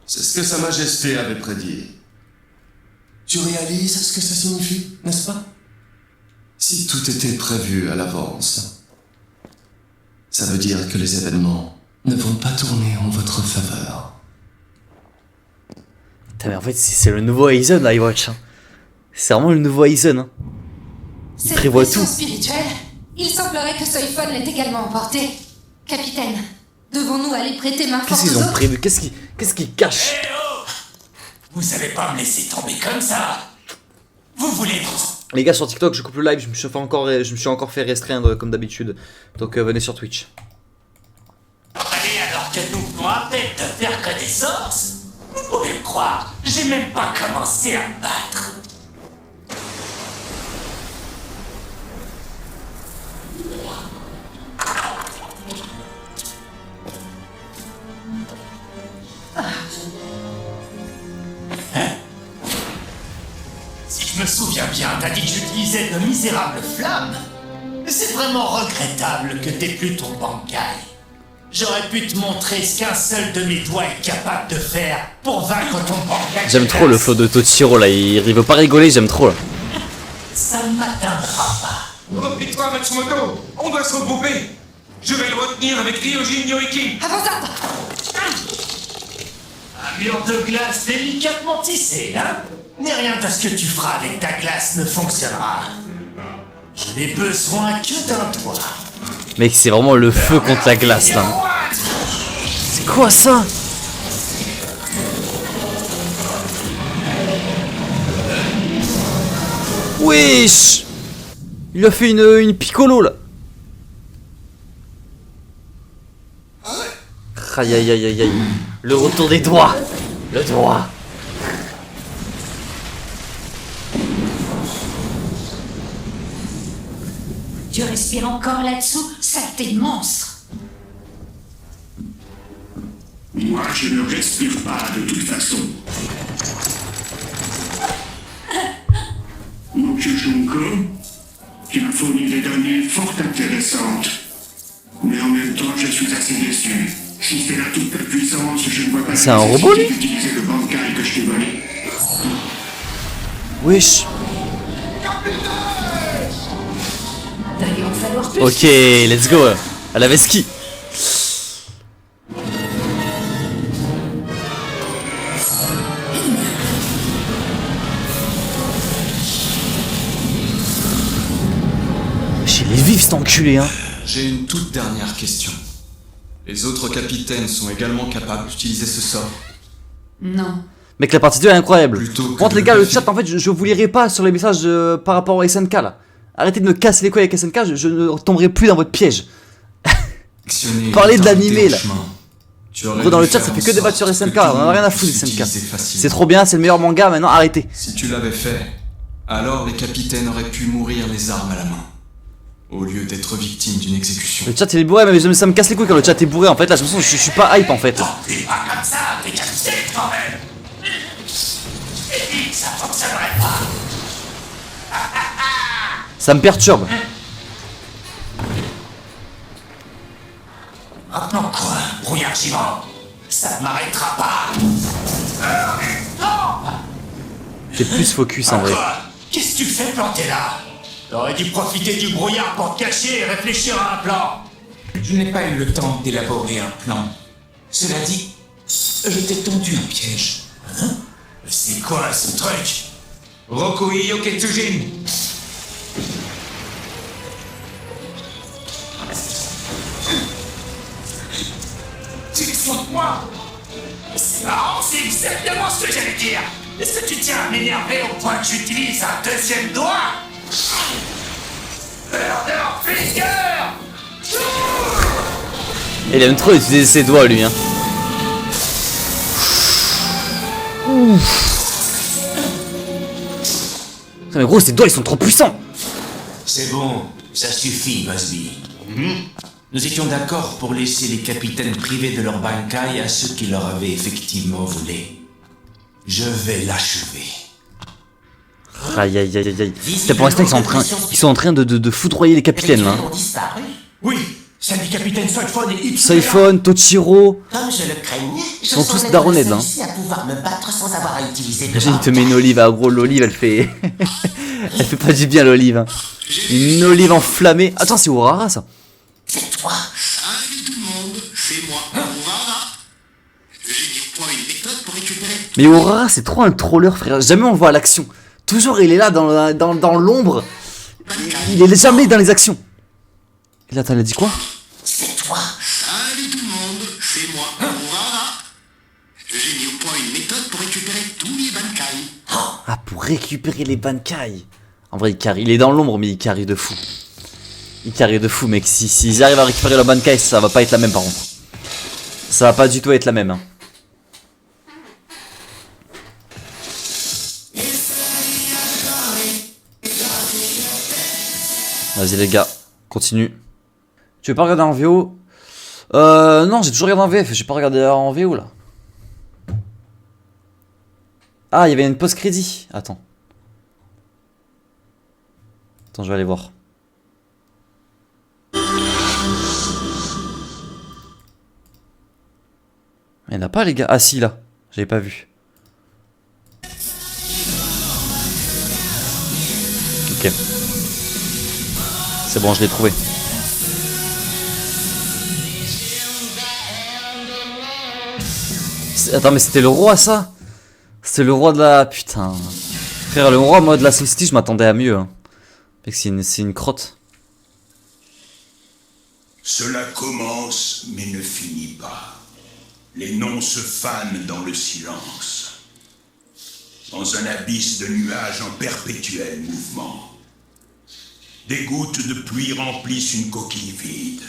C'est ce que Sa Majesté avait prédit. Tu réalises ce que ça signifie, n'est-ce pas? Si tout était prévu à l'avance, ça veut dire que les événements ne vont pas tourner en votre faveur. Putain, mais en fait, c'est le nouveau Aizen, là, iWatch. Hein. C'est vraiment le nouveau Aizen. Hein. Il prévoit tout. Spirituelle, il semblerait que Soifon l'ait également emporté. Capitaine, devons-nous aller prêter main forte Qu'est-ce qu'ils aux ont autres? prévu? Qu'est-ce qu'ils cachent? Eh oh! Vous allez pas me laisser tomber comme ça. Vous voulez vous... Les gars, sur TikTok, je coupe le live, je me suis encore fait restreindre comme d'habitude. Donc venez sur Twitch. Allez, alors que nous venons à peine de faire connaissance, vous pouvez me croire, j'ai même pas commencé à me battre. Si je me souviens bien, t'as dit que j'utilisais de misérables flammes. C'est vraiment regrettable que t'aies plus ton Bankai. J'aurais pu te montrer ce qu'un seul de mes doigts est capable de faire pour vaincre ton Bankai. J'aime trop le flow de Toshiro là, il veut pas rigoler, j'aime trop là. Ça ne m'atteindra pas. Replie-toi, Matsumoto. On doit se regrouper. Je vais le retenir avec Ryojin Yoiki. Avant-garde! Un mur de glace délicatement tissé, hein? Mais rien de ce que tu feras avec ta glace ne fonctionnera. Je n'ai besoin que d'un doigt. Mec, c'est vraiment le feu contre la glace là. C'est quoi ça? Wesh! Il a fait une piccolo là. Aïe aïe aïe aïe aïe. Le retour des doigts. Le doigt. Tu respires encore là-dessous, saleté de monstre. Moi, je ne respire pas de toute façon. Monsieur Junko, tu m'as fourni des données fort intéressantes. Mais en même temps, je suis assez déçu. Si c'est la toute puissance, je ne vois pas C'est un robot, lui? d'utiliser le Bankai que je t'ai volé. Wesh. D'ailleurs, falloir plus. Ok, let's go. À la Veski. Il est vif cet enculé, hein. J'ai une toute dernière question. Les autres capitaines sont également capables d'utiliser ce sort? Non. Mec, la partie 2 est incroyable. Plutôt que Par contre, de les gars, le le chat, en fait, je vous lirai pas sur les messages par rapport au SNK là. Arrêtez de me casser les couilles avec SNK, je ne tomberai plus dans votre piège. Parlez de l'animé là. Gros, dans le chat, ça fait que débattre sur SNK, on en a rien à foutre des SNK. C'est trop bien, c'est le meilleur manga, maintenant arrêtez. Si tu l'avais fait, alors les capitaines auraient pu mourir les armes à la main, au lieu d'être victimes d'une exécution. Le chat il est bourré, mais ça me casse les couilles quand le chat est bourré en fait. Là, je me sens, je suis pas hype en fait. T'es pas comme ça, t'es cassé quand même. Et puis, ça fonctionnerait pas. Ça me perturbe. Maintenant quoi, brouillard givant? Ça ne m'arrêtera pas. Non! T'es plus focus en vrai. Quoi? Qu'est-ce que tu fais planté là? T'aurais dû profiter du brouillard pour te cacher et réfléchir à un plan. Je n'ai pas eu le temps d'élaborer un plan. Cela dit, je t'ai tendu un piège. Hein? C'est quoi ce truc? Rokui Yoketsujin. Tu te fous de moi? C'est marrant, c'est exactement ce que j'allais dire. Est-ce que tu tiens à m'énerver au point que j'utilise un deuxième doigt? Murder Finger! Il aime trop utiliser ses doigts lui, hein. Putain, mais gros, ces doigts ils sont trop puissants. C'est bon, ça suffit, Busby. Nous étions d'accord pour laisser les capitaines privés de leur Bankai à ceux qui leur avaient effectivement volé. Je vais l'achever. Aïe aïe aïe aïe aïe. C'est pour l'instant ils sont en train de foudroyer les capitaines là. Oui, celle du capitaine Soifon et Ipsy. Soifon, Toshiro. Comme je le craignais, Ils sont tous daronnettes, hein. à pouvoir me battre sans avoir à utiliser de Imagine, il te met une olive, ah gros, l'olive elle fait. Elle fait pas du bien l'olive, hein. Une olive enflammée. Attends, c'est Urara ça. C'est toi. Salut tout le monde, c'est moi, Urara. J'ai mis au point une méthode pour récupérer. Mais Urara c'est trop un troller frère. Jamais on le voit à l'action. Toujours il est là dans l'ombre. Il est jamais dans les actions. Et là, elle a dit quoi? C'est toi. Salut tout le monde, c'est moi, Urara. J'ai mis au point une méthode pour récupérer tous les Bankai. Ah, pour récupérer les Bankai. En vrai, il est dans l'ombre, mais il carry de fou. Il carry de fou, mec. S'ils arrivent à récupérer le Bankai, ça va pas être la même, par contre. Ça va pas du tout être la même, hein. Vas-y les gars, continue. Tu veux pas regarder en VO? Non, j'ai toujours regardé en VF, j'ai pas regardé en VO là. Ah, il y avait une post-crédit. Attends. Attends, je vais aller voir. Il y en a pas les gars. Ah si, là. J'avais pas vu. Ok. C'est bon, je l'ai trouvé. Attends, mais c'était le roi ça? C'était le roi de la... Putain. Frère, le roi moi de la Soul City, je m'attendais à mieux. Hein. Mec, c'est une crotte. Cela commence, mais ne finit pas. Les noms se fanent dans le silence. Dans un abysse de nuages en perpétuel mouvement. Des gouttes de pluie remplissent une coquille vide.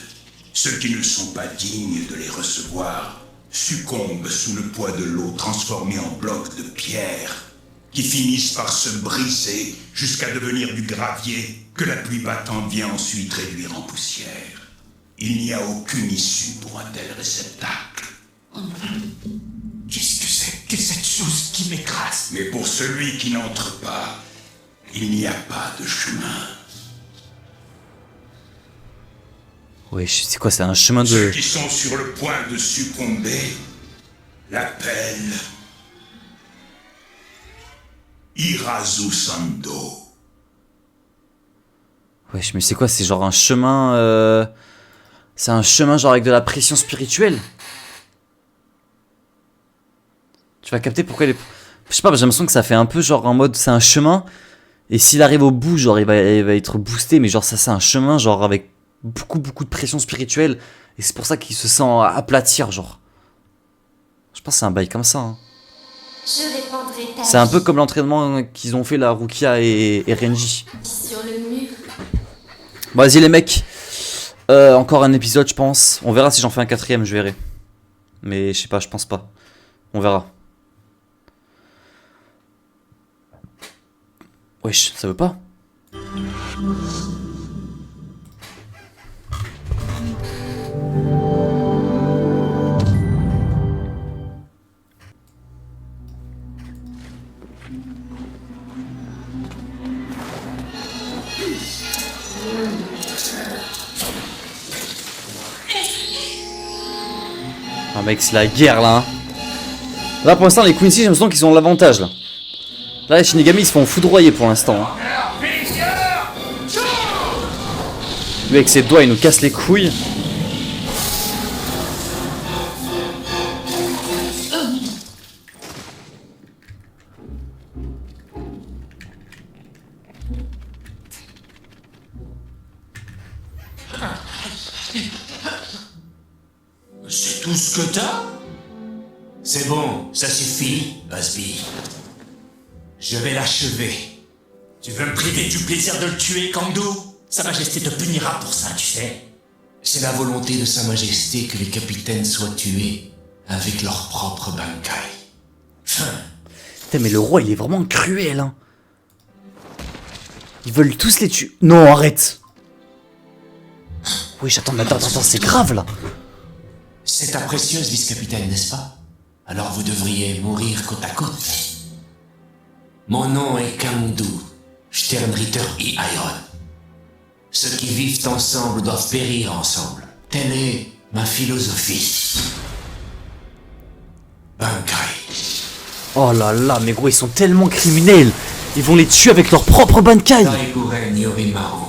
Ceux qui ne sont pas dignes de les recevoir succombent sous le poids de l'eau transformée en blocs de pierre, qui finissent par se briser jusqu'à devenir du gravier que la pluie battante vient ensuite réduire en poussière. Il n'y a aucune issue pour un tel réceptacle. Qu'est-ce que c'est que cette chose qui m'écrase? Mais pour celui qui n'entre pas, il n'y a pas de chemin. Ouais, c'est quoi, c'est un chemin de... Ceux qui sont sur le point de succomber l'appellent Irazu Sando. Wesh, mais c'est quoi? C'est genre un chemin... C'est un chemin genre avec de la pression spirituelle. Tu vas capter pourquoi il est... Je sais pas, j'ai l'impression que ça fait un peu genre en mode c'est un chemin. Et s'il arrive au bout, genre il va être boosté. Mais genre ça c'est un chemin genre avec beaucoup de pression spirituelle. Et c'est pour ça qu'il se sent aplatir genre. Je pense que c'est un bail comme ça. Hein. C'est un peu comme l'entraînement qu'ils ont fait la Rukia et Renji. Sur le mur. Bon, vas-y les mecs. Encore un épisode je pense. On verra si j'en fais un quatrième, je verrai. Mais je sais pas, je pense pas. On verra. Wesh, ça veut pas? Ah mec, c'est la guerre là. Hein. Là pour l'instant les Quincy, j'ai l'impression qu'ils ont l'avantage là. Là les Shinigami ils se font foudroyer pour l'instant. Hein. Lui avec ses doigts il nous casse les couilles. C'est tout ce que t'as? C'est bon, ça suffit, Busby. Je vais l'achever. Tu veux me priver du plaisir de le tuer, Kangdo? Sa Majesté te punira pour ça, tu sais. C'est la volonté de Sa Majesté que les capitaines soient tués avec leur propre Bankai. Putain mais le roi il est vraiment cruel hein. Ils veulent tous les tuer. Non arrête. Oui j'attends, attends, c'est grave là. C'est ta précieuse vice-capitaine, n'est-ce pas? Alors vous devriez mourir côte à côte. Mon nom est Kangdu, Sternritter et Iron. Ceux qui vivent ensemble doivent périr ensemble. Telle est ma philosophie. Bankai. Oh là là, mais gros, ils sont tellement criminels. Ils vont les tuer avec leur propre Bankai. Taikuren Yorimaru.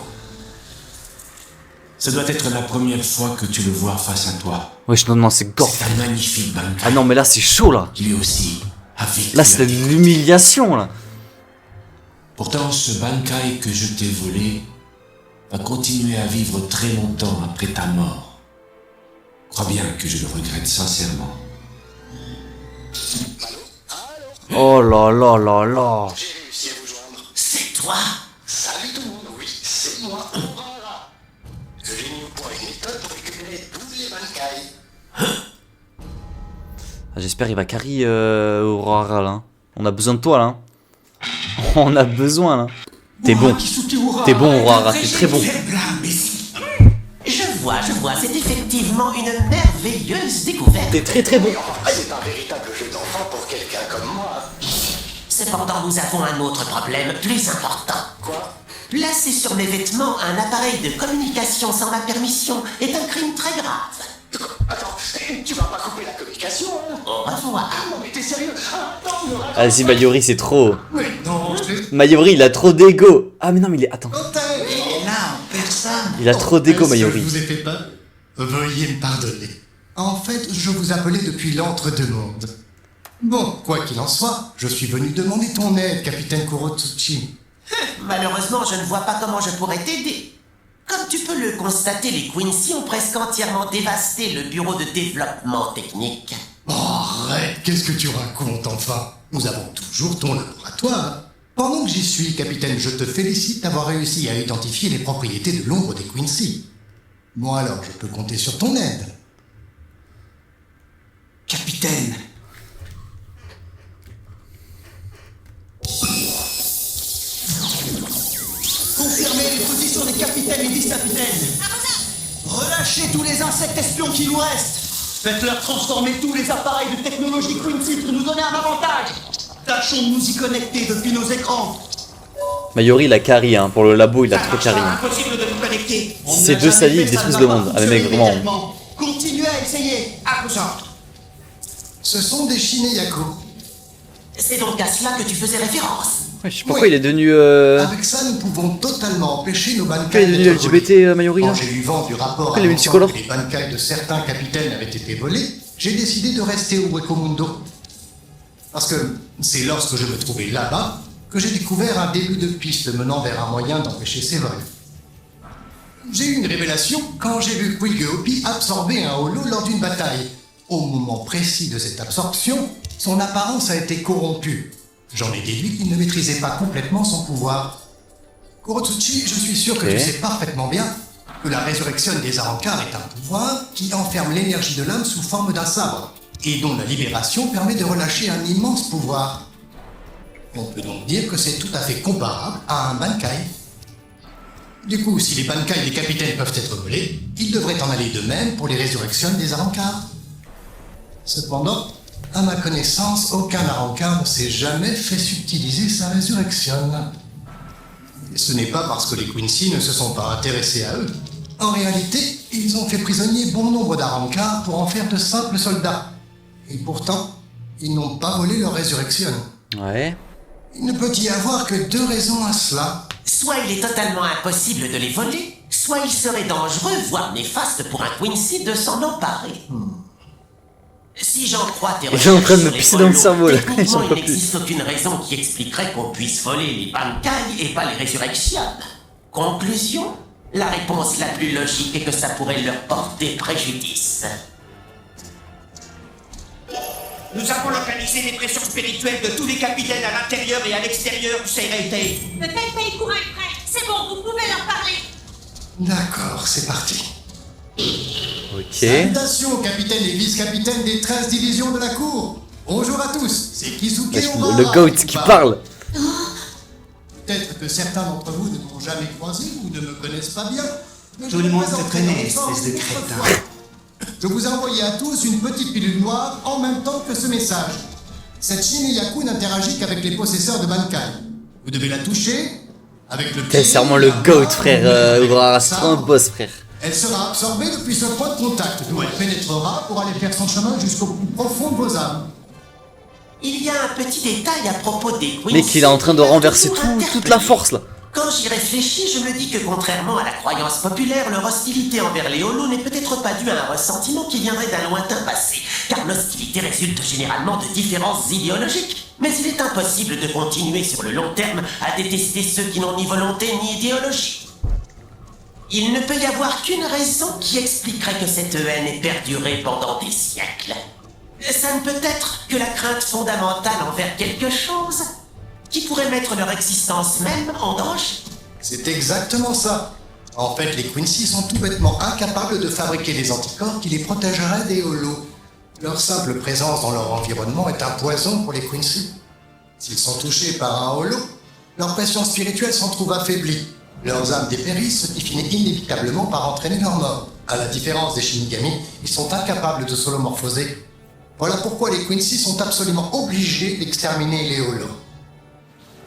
Ce doit être la première fois que tu le vois face à toi. Wesh, non, c'est gore. C'est un magnifique Bankai. Ah non, mais là, c'est chaud, là. Lui aussi a vécu. Là, c'est de l'humiliation, là. Pourtant, ce Bankai que je t'ai volé va continuer à vivre très longtemps après ta mort. Crois bien que je le regrette sincèrement. Oh là là là là. C'est toi? Salut tout le monde, oui, c'est moi, Aurora. J'ai mis au point une méthode pour récupérer tous les Bankai. Ah, j'espère qu'il va carry Aurora là. On a besoin de toi là. On a besoin là. T'es bon. T'es bon Aurora, t'es très bon. Je vois, c'est effectivement une merveilleuse découverte. T'es très très bon. C'est un véritable jeu d'enfant pour quelqu'un comme moi. Cependant, nous avons un autre problème plus important. Quoi? Placer sur mes vêtements un appareil de communication sans ma permission est un crime très grave. Attends, tu vas pas couper la communication, hein? Au revoir. Ah non, mais t'es sérieux? Attends, ne raconte Vas-y Mayuri, c'est trop. Mais non, je... Mayuri, il a trop d'ego. Ah mais non, mais il est... Attends. Il est là, en personne. Il a trop d'ego Mayuri. Je vous ai fait peur? Veuillez me pardonner. En fait, je vous appelais depuis l'entre-deux-mondes. Bon, quoi qu'il en soit, je suis venu demander ton aide, capitaine Kurotsuchi. Malheureusement, je ne vois pas comment je pourrais t'aider. Comme tu peux le constater, les Quincy ont presque entièrement dévasté le bureau de développement technique. Oh, arrête, qu'est-ce que tu racontes enfin? Nous avons toujours ton laboratoire. Pendant que j'y suis, capitaine, je te félicite d'avoir réussi à identifier les propriétés de l'ombre des Quincy. Bon alors, je peux compter sur ton aide. Capitaine. Confirmez les positions des capitaines et vice-capitaines. Relâchez tous les insectes espions qui nous restent. Faites-leur transformer tous les appareils de technologie Quincy pour nous donner un avantage. Tâchons de nous y connecter depuis nos écrans. Mayuri, il a carry, hein. Pour le labo, il a trop carry. Impossible de nous connecter. Si c'est deux salis, ils détruisent le monde. Ah mais mec, vraiment. Continuez à essayer. À vous autres. Ce sont des Shineyaku. C'est donc à cela que tu faisais référence. Wesh, pourquoi il est devenu Avec ça, nous pouvons totalement empêcher nos Bankai. Pourquoi il est devenu LGBT Mayuri là? Quand j'ai eu vent du rapport Pourquoi il est multicolore? que les Bankai de certains capitaines avaient été volés, j'ai décidé de rester au Wekomundo. Parce que c'est lorsque je me trouvais là-bas que j'ai découvert un début de piste menant vers un moyen d'empêcher ces vols. J'ai eu une révélation quand j'ai vu Quigeopi absorber un holo lors d'une bataille. Au moment précis de cette absorption, son apparence a été corrompue. J'en ai déduit qu'il ne maîtrisait pas complètement son pouvoir. Kurotsuchi, je suis sûr que tu sais parfaitement bien que la résurrection des Arankars est un pouvoir qui enferme l'énergie de l'âme sous forme d'un sabre, et dont la libération permet de relâcher un immense pouvoir. On peut donc dire que c'est tout à fait comparable à un Bankai. Du coup, si les Bankai des capitaines peuvent être volés, il devrait en aller de même pour les résurrections des Arankars. Cependant, à ma connaissance, aucun Arankar ne s'est jamais fait subtiliser sa résurrection. Et ce n'est pas parce que les Quincy ne se sont pas intéressés à eux. En réalité, ils ont fait prisonnier bon nombre d'Arankars pour en faire de simples soldats. Et pourtant, ils n'ont pas volé leur résurrection. Ouais. Il ne peut y avoir que deux raisons à cela. Soit il est totalement impossible de les voler, soit il serait dangereux, voire néfaste pour un Quincy de s'en emparer. Si j'en crois tes Ils sont en train de me recherches pisser sur dans les le cerveau là. techniquement, Ils sont il pas plus. n'existe aucune raison qui expliquerait qu'on puisse voler les Bankai et pas les résurrections. Conclusion, la réponse la plus logique est que ça pourrait leur porter préjudice. Nous avons localisé les pressions spirituelles de tous les capitaines à l'intérieur et à l'extérieur du Seireitei. Le Taipei courant est prêt. C'est bon, vous pouvez leur parler. D'accord, c'est parti. Ok. Salutations, capitaine et vice-capitaine des 13 divisions de la cour. Bonjour à tous, c'est Kisuke Wesh, Obara le goat qui parle. Peut-être que certains d'entre vous ne m'ont jamais croisé ou ne me connaissent pas bien. Mais Tout le monde te présente connaît, ensemble espèce de une autre crétin. fois. Je vous ai envoyé à tous une petite pilule noire en même temps que ce message. Cette Shineyaku n'interagit qu'avec les possesseurs de Bankai. Vous devez la toucher avec le pied. C'est vraiment le goat frère. Aurora, c'est trop un boss frère. Elle sera absorbée depuis ce point de contact, d'où elle pénétrera pour aller faire son chemin jusqu'au plus profond de vos âmes. Il y a un petit détail à propos des Quincy. Mec, il est en train de renverser toute la force là. Quand j'y réfléchis, je me dis que contrairement à la croyance populaire, leur hostilité envers les Holos n'est peut-être pas due à un ressentiment qui viendrait d'un lointain passé, car l'hostilité résulte généralement de différences idéologiques. Mais il est impossible de continuer sur le long terme à détester ceux qui n'ont ni volonté ni idéologie. Il ne peut y avoir qu'une raison qui expliquerait que cette haine ait perduré pendant des siècles. Ça ne peut être que la crainte fondamentale envers quelque chose qui pourrait mettre leur existence même en danger. C'est exactement ça. En fait, les Quincy sont tout bêtement incapables de fabriquer des anticorps qui les protégeraient des holos. Leur simple présence dans leur environnement est un poison pour les Quincy. S'ils sont touchés par un holo, leur pression spirituelle s'en trouve affaiblie. Leurs âmes dépérissent, ce qui finit inévitablement par entraîner leur mort. À la différence des Shinigami, ils sont incapables de solomorphoser. Voilà pourquoi les Quincy sont absolument obligés d'exterminer les holos.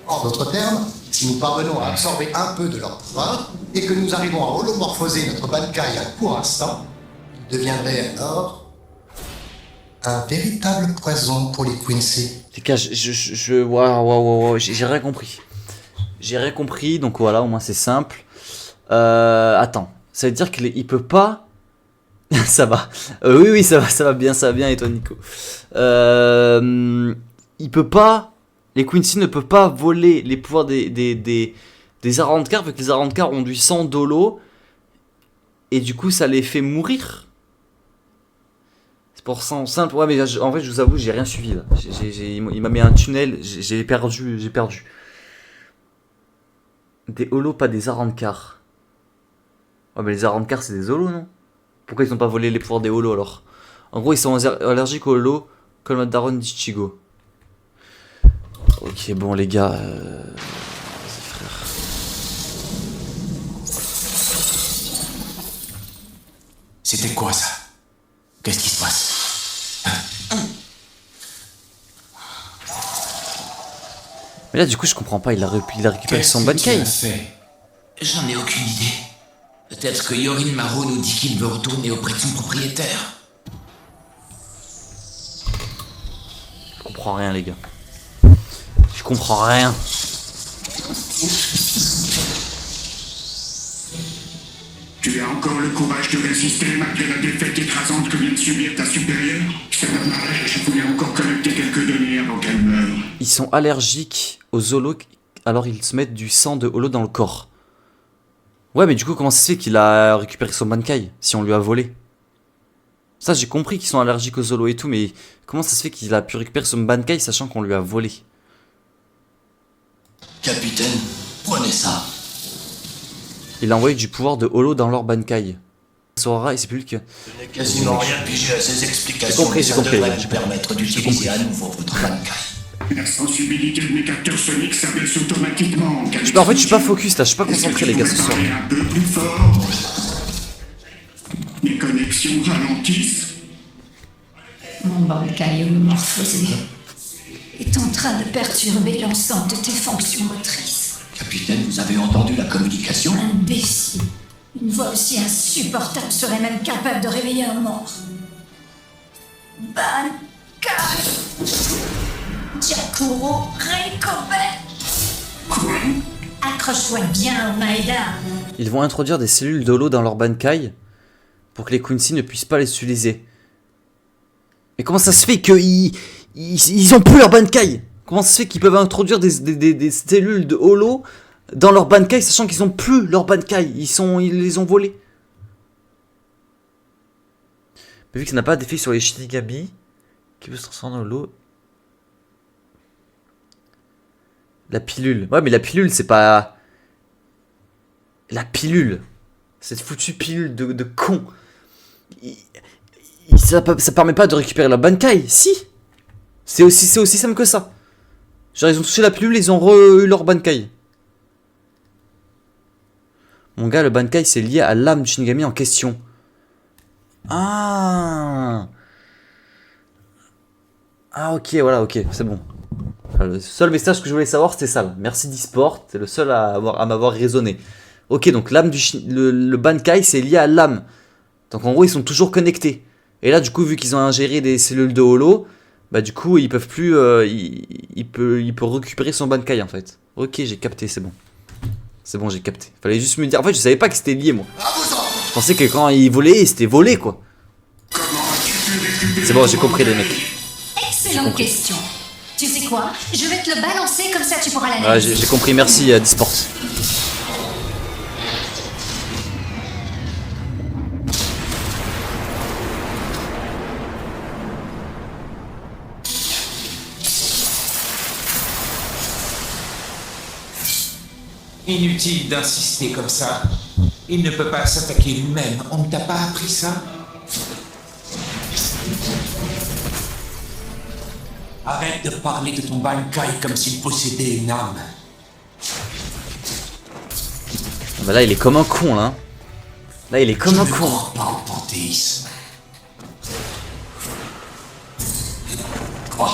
En d'autres termes, si nous parvenons à absorber un peu de leur pouvoir et que nous arrivons à holomorphoser notre Bankai un court instant, il deviendrait alors un véritable poison pour les Quincy. Les gars, waouh, j'ai rien compris. J'ai rien compris, donc voilà, au moins c'est simple. Attends, ça veut dire qu'il peut pas... ça va. Oui, ça va bien, et toi Nico. Il peut pas... Les Quincy ne peuvent pas voler les pouvoirs des Arrancar, vu que les Arrancar ont du sang d'holo, et du coup ça les fait mourir. C'est pour ça simple. Ouais, mais en fait, je vous avoue, j'ai rien suivi là. Il m'a mis un tunnel, j'ai perdu. Des holos, pas des Arrancar. Ouais, mais les Arrancar, c'est des holos, non? Pourquoi ils n'ont pas volé les pouvoirs des holos alors? En gros, ils sont allergiques aux holos, comme le Daron d'Ichigo. Ok, bon, les gars. Vas-y, frère. C'était quoi ça? Qu'est-ce qui se passe? Mais là, du coup, je comprends pas. Il a récupéré son Bankai. J'en ai aucune idée. Peut-être que Yorimaru nous dit qu'il veut retourner auprès de son propriétaire. Je comprends rien, les gars. Je comprends rien. Tu as encore le courage de résister malgré la défaite écrasante que vient de subir ta supérieure? Ça m'arrête, je voulais encore collecter quelques données avant qu'elle meure. Ils sont allergiques aux holos, alors ils se mettent du sang de holo dans le corps. Ouais, mais du coup, comment ça se fait qu'il a récupéré son Bankai si on lui a volé? Ça, j'ai compris qu'ils sont allergiques aux holos et tout, mais comment ça se fait qu'il a pu récupérer son Bankai sachant qu'on lui a volé? Capitaine, prenez ça. Il a envoyé du pouvoir de holo dans leur Bankai. Sora et c'est plus que... Je n'ai quasiment rien pigé à ces explications, mais ça devrait vous permettre d'utiliser à nouveau votre Bankai. La sensibilité de mes capteurs soniques s'abaisse automatiquement. En fait, je suis pas focus là, je suis pas concentré les gars ce soir. Un peu plus fort. Les connexions ralentissent. Mon Bankai holomorphosé est en train de perturber l'ensemble de tes fonctions motrices. Capitaine, vous avez entendu la communication? Imbécile. Une voix aussi insupportable serait même capable de réveiller un mort. Bankai Jakuro Reikobe. Quoi? Accroche-toi bien, Maeda. Ils vont introduire des cellules d'holo dans leur Bankai pour que les Quincy ne puissent pas les utiliser. Mais comment ça se fait qu'ils ont plus leur Bankai? Comment ça se fait qu'ils peuvent introduire des cellules de holo dans leur Bankai sachant qu'ils ont plus leur Bankai? Ils les ont volés. Mais vu que ça n'a pas d'effet sur les Shinigami qui peut se transformer en holo. La pilule. Ouais, mais la pilule, c'est pas... La pilule. Cette foutue pilule de con. Ça permet pas de récupérer la Bankai. Si. C'est aussi simple que ça. Genre, ils ont touché la pilule, ils ont eu leur Bankai. Mon gars, le Bankai, c'est lié à l'âme du Shinigami en question. Ah, ok, voilà, ok, c'est bon. Le seul message que je voulais savoir, c'était ça. Là. Merci d'eSport, c'est le seul à m'avoir raisonné. Ok, donc l'âme le Bankai, c'est lié à l'âme. Donc en gros, ils sont toujours connectés. Et là, du coup, vu qu'ils ont ingéré des cellules de holo, bah du coup, ils peuvent plus... il peut récupérer son Bankai, en fait. Ok, j'ai capté, c'est bon. C'est bon, j'ai capté. Fallait juste me dire... En fait, je savais pas que c'était lié, moi. Je pensais que quand ils volaient, c'était volé, quoi. C'est bon, j'ai compris, les mecs. Excellente question. Tu sais quoi? Je vais te le balancer, comme ça tu pourras Ouais, l'analyser. j'ai compris, merci, d'eSport. Inutile d'insister comme ça. Il ne peut pas s'attaquer lui-même. On ne t'a pas appris ça? Arrête de parler de ton Bankai comme s'il possédait une âme. Bah là il est comme un con là. Là il est comme un con. Je ne crois pas au panthéisme. Quoi?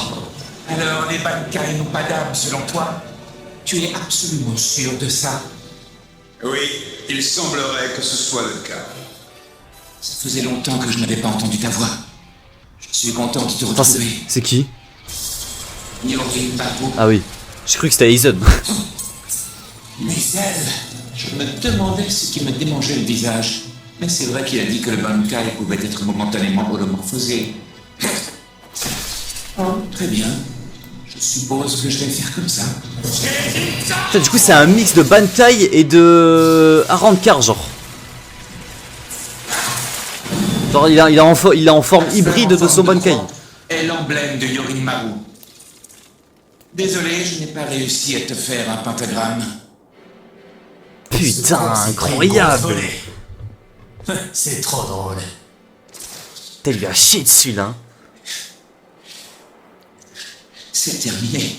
Alors les Bankai n'ont pas d'âme selon toi? Tu es absolument sûr de ça? Oui, il semblerait que ce soit le cas. Ça faisait longtemps que je n'avais pas entendu ta voix. Je suis content de te Attends, retrouver. c'est qui? Yorin Maru. Ah oui, j'ai cru que c'était Aizen. Mais elle, je me demandais ce qui me démangeait le visage. Mais c'est vrai qu'il a dit que le Bankai pouvait être momentanément holomorphosé. Oh, très bien. Je suppose que je vais faire comme ça. Putain, du coup c'est un mix de Bankai et de Arrancar genre. Genre il est en forme hybride de son Bankai. Est l'emblème de Yorin Maru. Désolé, je n'ai pas réussi à te faire un pentagramme. Putain, incroyable. C'est trop drôle. T'as lui a chié dessus là. C'est terminé.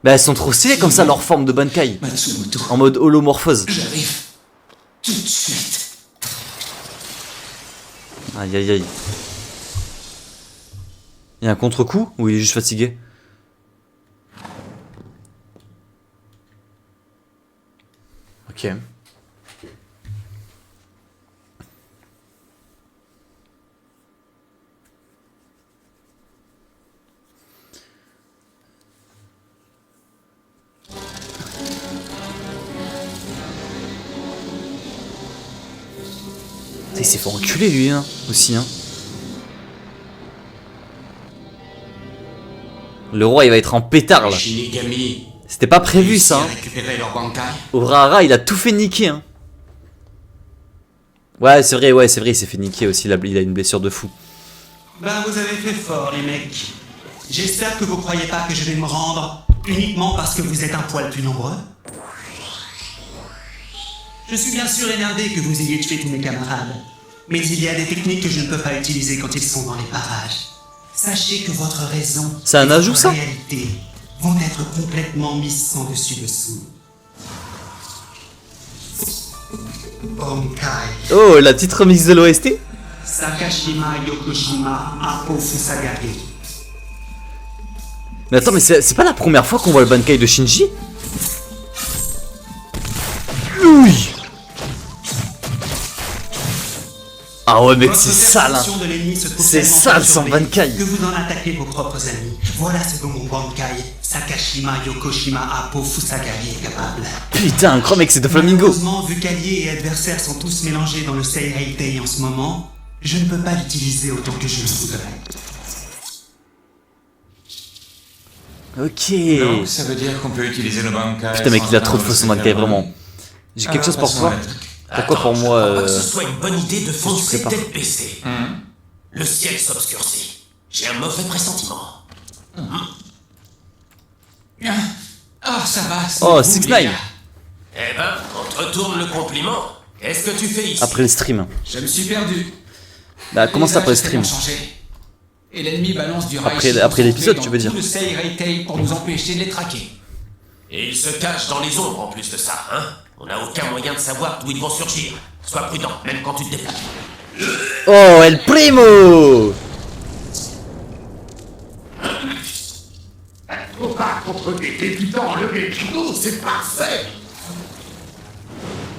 Bah elles sont trop stylées comme ça leur forme de Bankai. Matsumoto. En mode holomorphose. J'arrive tout de suite. Aïe aïe aïe. Il y a un contre-coup ou il est juste fatigué? Ok. Il s'est fait enculer lui hein, aussi hein. Le roi il va être en pétard là. Shinigami. C'était pas prévu ça hein. Récupérer leur Bankai. Urahara il a tout fait niquer hein. Ouais c'est vrai il s'est fait niquer aussi, il a une blessure de fou. Ben vous avez fait fort les mecs. J'espère que vous croyez pas que je vais me rendre uniquement parce que vous êtes un poil plus nombreux. Je suis bien sûr énervé que vous ayez tué tous mes camarades. Mais il y a des techniques que je ne peux pas utiliser quand ils sont dans les parages. Sachez que votre raison c'est un ajout ça réalité vont être complètement mises sans dessus-dessous. Bankai. Oh la petite remix de l'OST. Sakashima Yokoshima Apo Fusagare. Mais attends mais c'est pas la première fois qu'on voit le Bankai de Shinji? Oui. Ah ouais mec c'est sale hein. C'est sale son Bankai. Que vous en attaquez vos propres amis. Voilà ce dont mon Bankai Sakashima Yokoshima Apo Fusagare est capable. Putain un gros mec c'est de Flamingo. Malheureusement vu qu'alliés et adversaires sont tous mélangés dans le Seireitei en ce moment, je ne peux pas l'utiliser autant que je le voudrais. Ok. Donc ça veut dire qu'on peut utiliser le Bankai. Putain mec il a trop de faux son Bankai vraiment. J'ai quelque chose pour toi. Pourquoi pour moi Je crois pas que ce soit une bonne idée de foncer tête baissée. Le ciel s'obscurcit. J'ai un mauvais pressentiment. Oh ça va. Oh 6ix9ine. Eh ben, on te retourne le compliment. Qu'est-ce que tu fais ici? Après le stream. Je me suis perdu. Bah comment ça après le stream? Et l'ennemi balance du Après l'épisode tu veux dire? Le Seireitei pour nous empêcher de les traquer. Et ils se cachent dans les ombres en plus de ça, hein? On n'a aucun moyen de savoir d'où ils vont surgir. Sois prudent, même quand tu te déplaces. Oh El Primo. Trop pas contre des débutants levés de genoux, c'est parfait.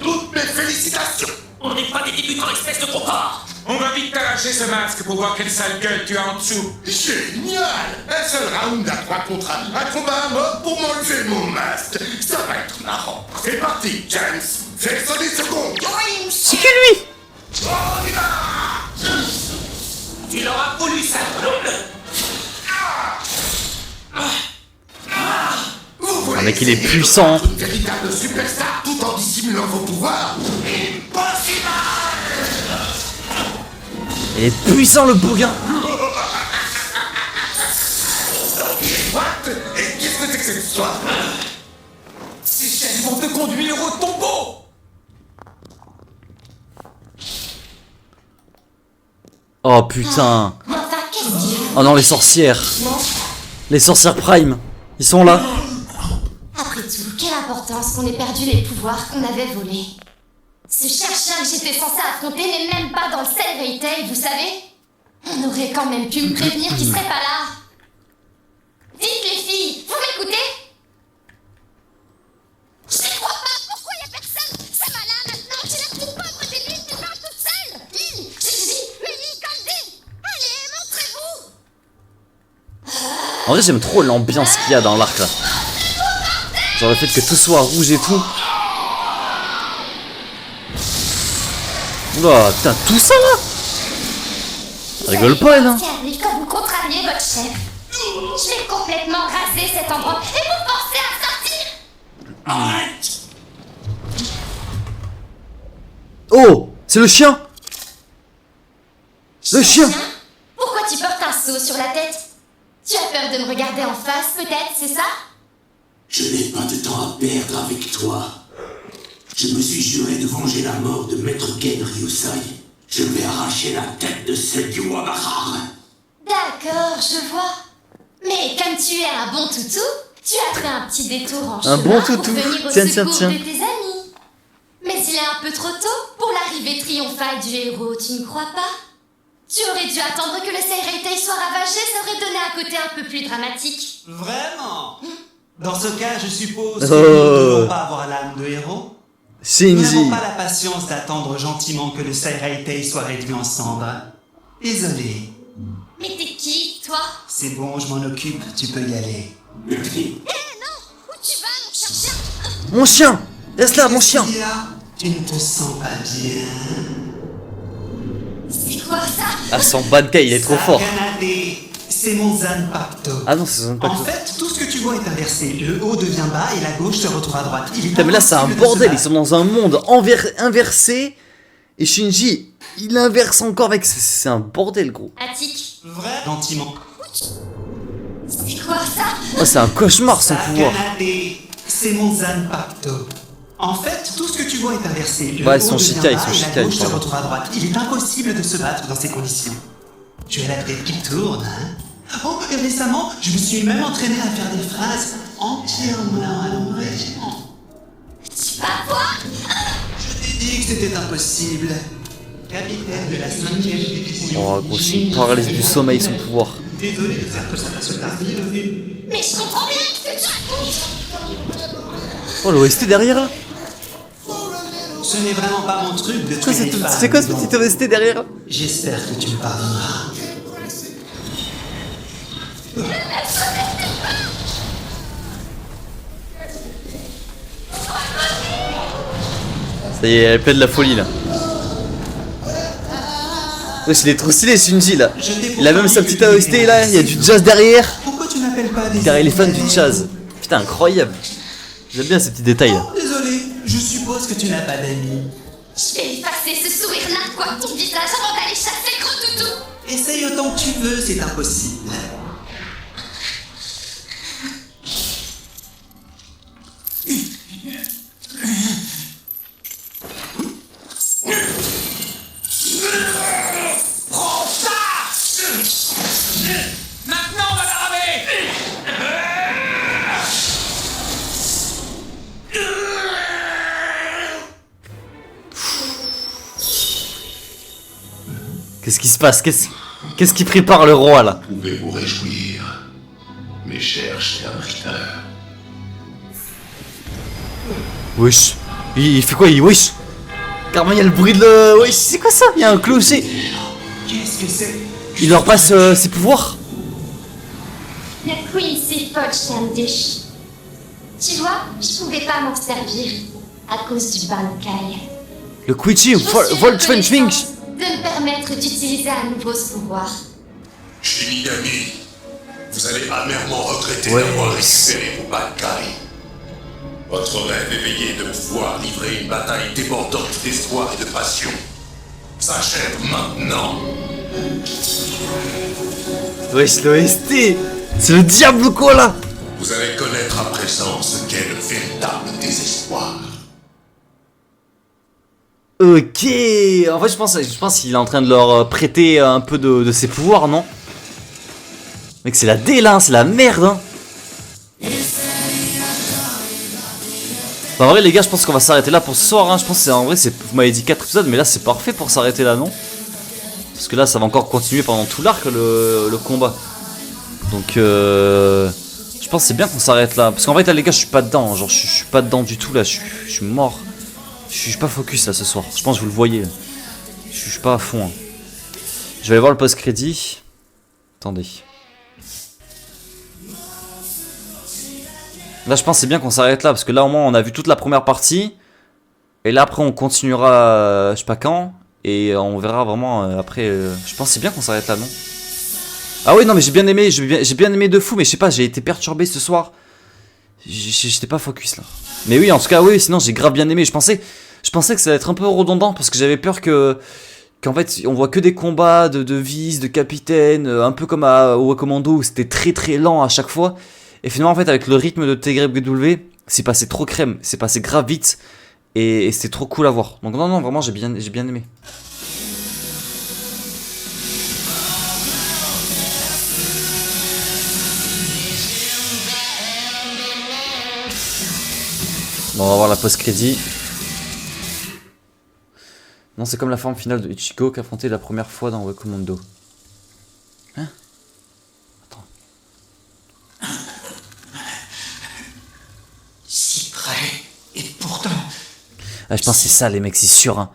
Toutes mes félicitations. On n'est pas des débutants, espèce de gros corps. On va vite t'arracher ce masque pour voir quelle sale gueule tu as en dessous. Génial. Un seul round à 3 contre 1. Un combat à mort pour m'enlever mon masque. Ça va être marrant. C'est parti, James. Fais sonner ce gong. C'est qui lui? On y va. Tu l'auras voulu, ça, blonde. Ah mec il est puissant. Une véritable superstar tout en dissimulant vos pouvoirs. Impossible. Il est puissant le bougain. What? Et qu'est-ce que c'est que cette histoire? C'est vont te conduire au tombeau. Oh putain. Mais enfin, qu'est-ce qu'il y a? Oh non, les sorcières. Non. Les sorcières Prime. Ils sont là. Après tout, quelle importance qu'on ait perdu les pouvoirs qu'on avait volés. Ce cher-chien que j'étais censé affronter n'est même pas dans le Fairy Tail, vous savez? On aurait quand même pu me prévenir qu'il serait pas là. Dites les filles, vous m'écoutez? Je ne crois pas, pourquoi y a personne? Ça va là maintenant, j'ai l'air d'une pauvre débile qui marche toute seule. Lily, Gigi, Millie, Candy, allez, montrez-vous. En vrai, j'aime trop l'ambiance qu'il y a dans l'arc là. Genre le fait que tout soit rouge et tout. Oula, putain, tout ça là? Rigole pas, elle, hein? Quand vous contrariez votre chef, je vais complètement raser cet endroit et vous forcer à sortir. Arrête! Oh, c'est le chien. Le chien. Pourquoi tu portes un seau sur la tête? Tu as peur de me regarder en face, peut-être, c'est ça? Je n'ai pas de temps à perdre avec toi. Je me suis juré de venger la mort de Maître Gen Ryusai. Je vais arracher la tête de ce Yuwabara. D'accord, je vois. Mais comme tu es un bon toutou, tu as fait un petit détour en Un chemin bon pour toutou. venir au Tiens, secours tiens, de tiens. tes amis. Mais il est un peu trop tôt pour l'arrivée triomphale du héros, tu ne crois pas? Tu aurais dû attendre que le Seireitei soit ravagé, ça aurait donné un côté un peu plus dramatique. Vraiment? Dans ce cas, je suppose Oh. que nous ne devons pas avoir l'âme de héros. Nous Shinji. n'avons pas la patience d'attendre gentiment que le Seireitei soit réduit en cendres. Désolé. Mais t'es qui, toi? C'est bon, je m'en occupe, tu peux y aller. Eh non! Où tu vas, mon cher chien? Mon chien. Reste là, mon chien. Tu ne te sens pas bien. C'est quoi ça? Ah, son Bankai, il est trop fort. Sakanade, c'est mon Zanpakuto. Ah non, c'est son En Bankai. fait, tout ce que tu vois est inversé. Le haut devient bas et la gauche se retrouve à droite. Il est Putain, mais là, c'est un impossible de se bordel. Ils battre. sont dans un monde inversé. Et Shinji, il inverse encore avec. C'est un bordel, gros. Attic. Vrai? Gentiment. C'est quoi ça? Oh, c'est un cauchemar son pouvoir. Sakanade, c'est mon Zanpakuto. En fait, tout ce que tu vois est inversé. Le Ouais, ils haut sont devient Shikai, ils bas sont et Shikai, la gauche se pardon. retrouve à droite. Il est impossible de se battre dans ces conditions. Tu as la tête qui tourne, hein? Oh, et récemment, je me suis même entraîné à faire des phrases entièrement à l'envers. Tu vas voir? Je t'ai dit que c'était impossible. Capitaine de la 5e division. Oh, gros, c'est une paralyse du sommeil son pouvoir. Désolé de faire que ça va se terminer. Mais je comprends rien ce que tu racontes! Oh, l'OST derrière là. Ce n'est vraiment pas mon truc de tuer les femmes. C'est quoi ce petit OST derrière? J'espère que tu me pardonneras. Ça y est, elle pleine de la folie là. Wesh, il est trop stylé Shinji là. Il a même sa petite OST là, il y a du jazz derrière. Pourquoi tu n'appelles pas des Car il est fan du jazz. Putain, incroyable. J'aime bien ces petits détails là. Désolé, je suppose que tu n'as pas d'amis. Je vais effacer ce sourire narquois de ton visage avant d'aller chasser le gros toutou! Essaye autant que tu veux, c'est impossible. Prends ça! Maintenant, on va la ramer! Qu'est-ce qui se passe? Qu'est-ce qui prépare le roi là? Vous pouvez vous réjouir, mes chers serviteurs. Wesh. Il fait quoi? Wesh. Carrément, il y a le bruit de le. Wesh, c'est quoi ça? Il y a un clocher. Qu'est-ce que c'est? Il leur passe ses pouvoirs. La Quincy Poach Candish. Tu vois, je pouvais pas m'en servir à cause du Bankai. Le Quichi, Voltron Swings. De me permettre d'utiliser à nouveau ce pouvoir. Shinigami, vous allez amèrement regretter Ouais. d'avoir récupéré vos Bankai. Votre rêve éveillé de pouvoir livrer une bataille débordante d'espoir et de passion s'achève maintenant. Wesh, l'OST. C'est le diable ou quoi là? Vous allez connaître à présent ce qu'est le véritable désespoir. Ok, en fait je pense qu'il est en train de leur prêter un peu de ses pouvoirs, non? Mec, c'est la D là, c'est la merde, hein. En vrai les gars, je pense qu'on va s'arrêter là pour ce soir, hein. Je pense que en vrai, vous m'avez dit 4 épisodes, mais là c'est parfait pour s'arrêter là, non? Parce que là ça va encore continuer pendant tout l'arc le combat. Donc je pense que c'est bien qu'on s'arrête là. Parce qu'en fait là les gars, je suis pas dedans, genre je suis pas dedans du tout là, je suis mort. Je suis pas focus là ce soir, je pense que vous le voyez. Je suis pas à fond. Hein. Je vais aller voir le post-crédit. Attendez. Là je pense que c'est bien qu'on s'arrête là, parce que là au moins on a vu toute la première partie. Et là après on continuera je sais pas quand. Et on verra vraiment après. Je pense que c'est bien qu'on s'arrête là, non? Ah oui non mais j'ai bien aimé de fou, mais je sais pas, j'ai été perturbé ce soir. J'étais pas focus là. Mais oui en tout cas oui, sinon j'ai grave bien aimé. Je pensais que ça allait être un peu redondant, parce que j'avais peur qu'en fait on voit que des combats de vice, de capitaine, un peu comme au Recommando où c'était très très lent à chaque fois. Et finalement en fait avec le rythme de TGW, c'est passé trop crème, c'est passé grave vite et c'était trop cool à voir. Donc non vraiment j'ai bien aimé. Bon, on va voir la post-crédit. Non, c'est comme la forme finale de Ichigo qu'affrontait la première fois dans Recommando. Hein? Attends. Si près, et pourtant... Ah, je pense que c'est ça les mecs, c'est sûr. Hein.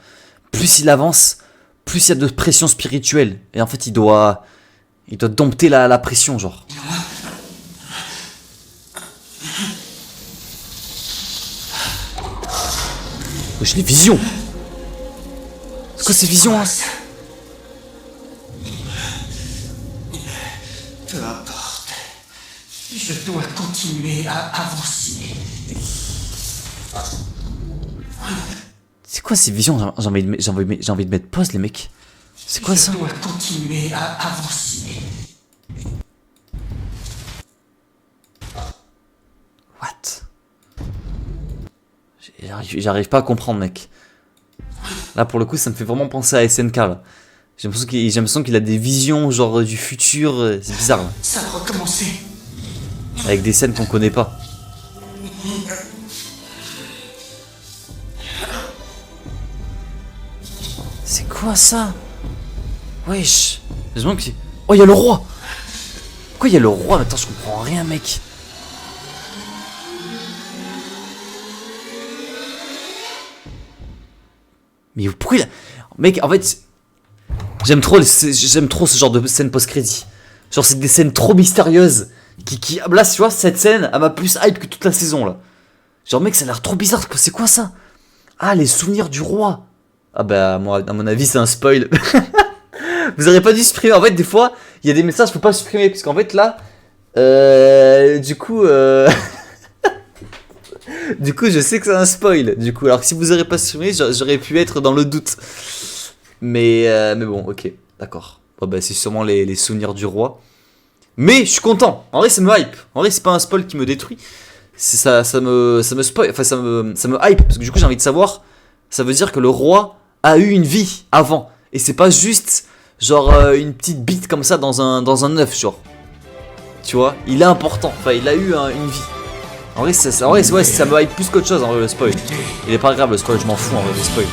Plus il avance, plus il y a de pression spirituelle. Et en fait, il doit dompter la pression, genre. Wesh, les visions! C'est quoi ces visions, hein? Peu importe. Je dois continuer à avancer. C'est quoi ces visions? J'ai envie de mettre pause, les mecs. C'est quoi ça? Je dois continuer à avancer. What? J'arrive pas à comprendre, mec. Là, pour le coup, ça me fait vraiment penser à SNK, là. J'ai l'impression qu'il a des visions, genre, du futur. C'est bizarre, là. Ça va recommencer. Avec des scènes qu'on connaît pas. C'est quoi, ça? Wesh. Oh, il y a le roi! Pourquoi il y a le roi? Attends, je comprends rien, mec. Mais pourquoi il a... Mec, en fait... J'aime trop ce genre de scène post-crédit. Genre, c'est des scènes trop mystérieuses. Là, tu vois, cette scène, elle m'a plus hype que toute la saison, là. Genre, mec, ça a l'air trop bizarre. C'est quoi, ça? Ah, les souvenirs du roi. Ah bah, moi, à mon avis, c'est un spoil. Vous auriez pas dû supprimer. En fait, des fois, il y a des messages, je peux pas supprimer. Parce qu'en fait, là... Du coup, je sais que c'est un spoil. Du coup, alors que si vous auriez pas supprimé, j'aurais pu être dans le doute. Mais bon, ok, d'accord. Bon, bah, c'est sûrement les souvenirs du roi. Mais je suis content. En vrai, ça me hype. En vrai, c'est pas un spoil qui me détruit. Ça me spoil. Enfin, ça me hype. Parce que du coup, j'ai envie de savoir. Ça veut dire que le roi a eu une vie avant. Et c'est pas juste, genre, une petite bite comme ça dans un œuf, genre. Tu vois, il est important. Enfin, il a eu une vie. En vrai, ouais, ça me hype plus qu'autre chose, en vrai, le spoil. Il est pas grave, le spoil, je m'en fous, en vrai, le spoil.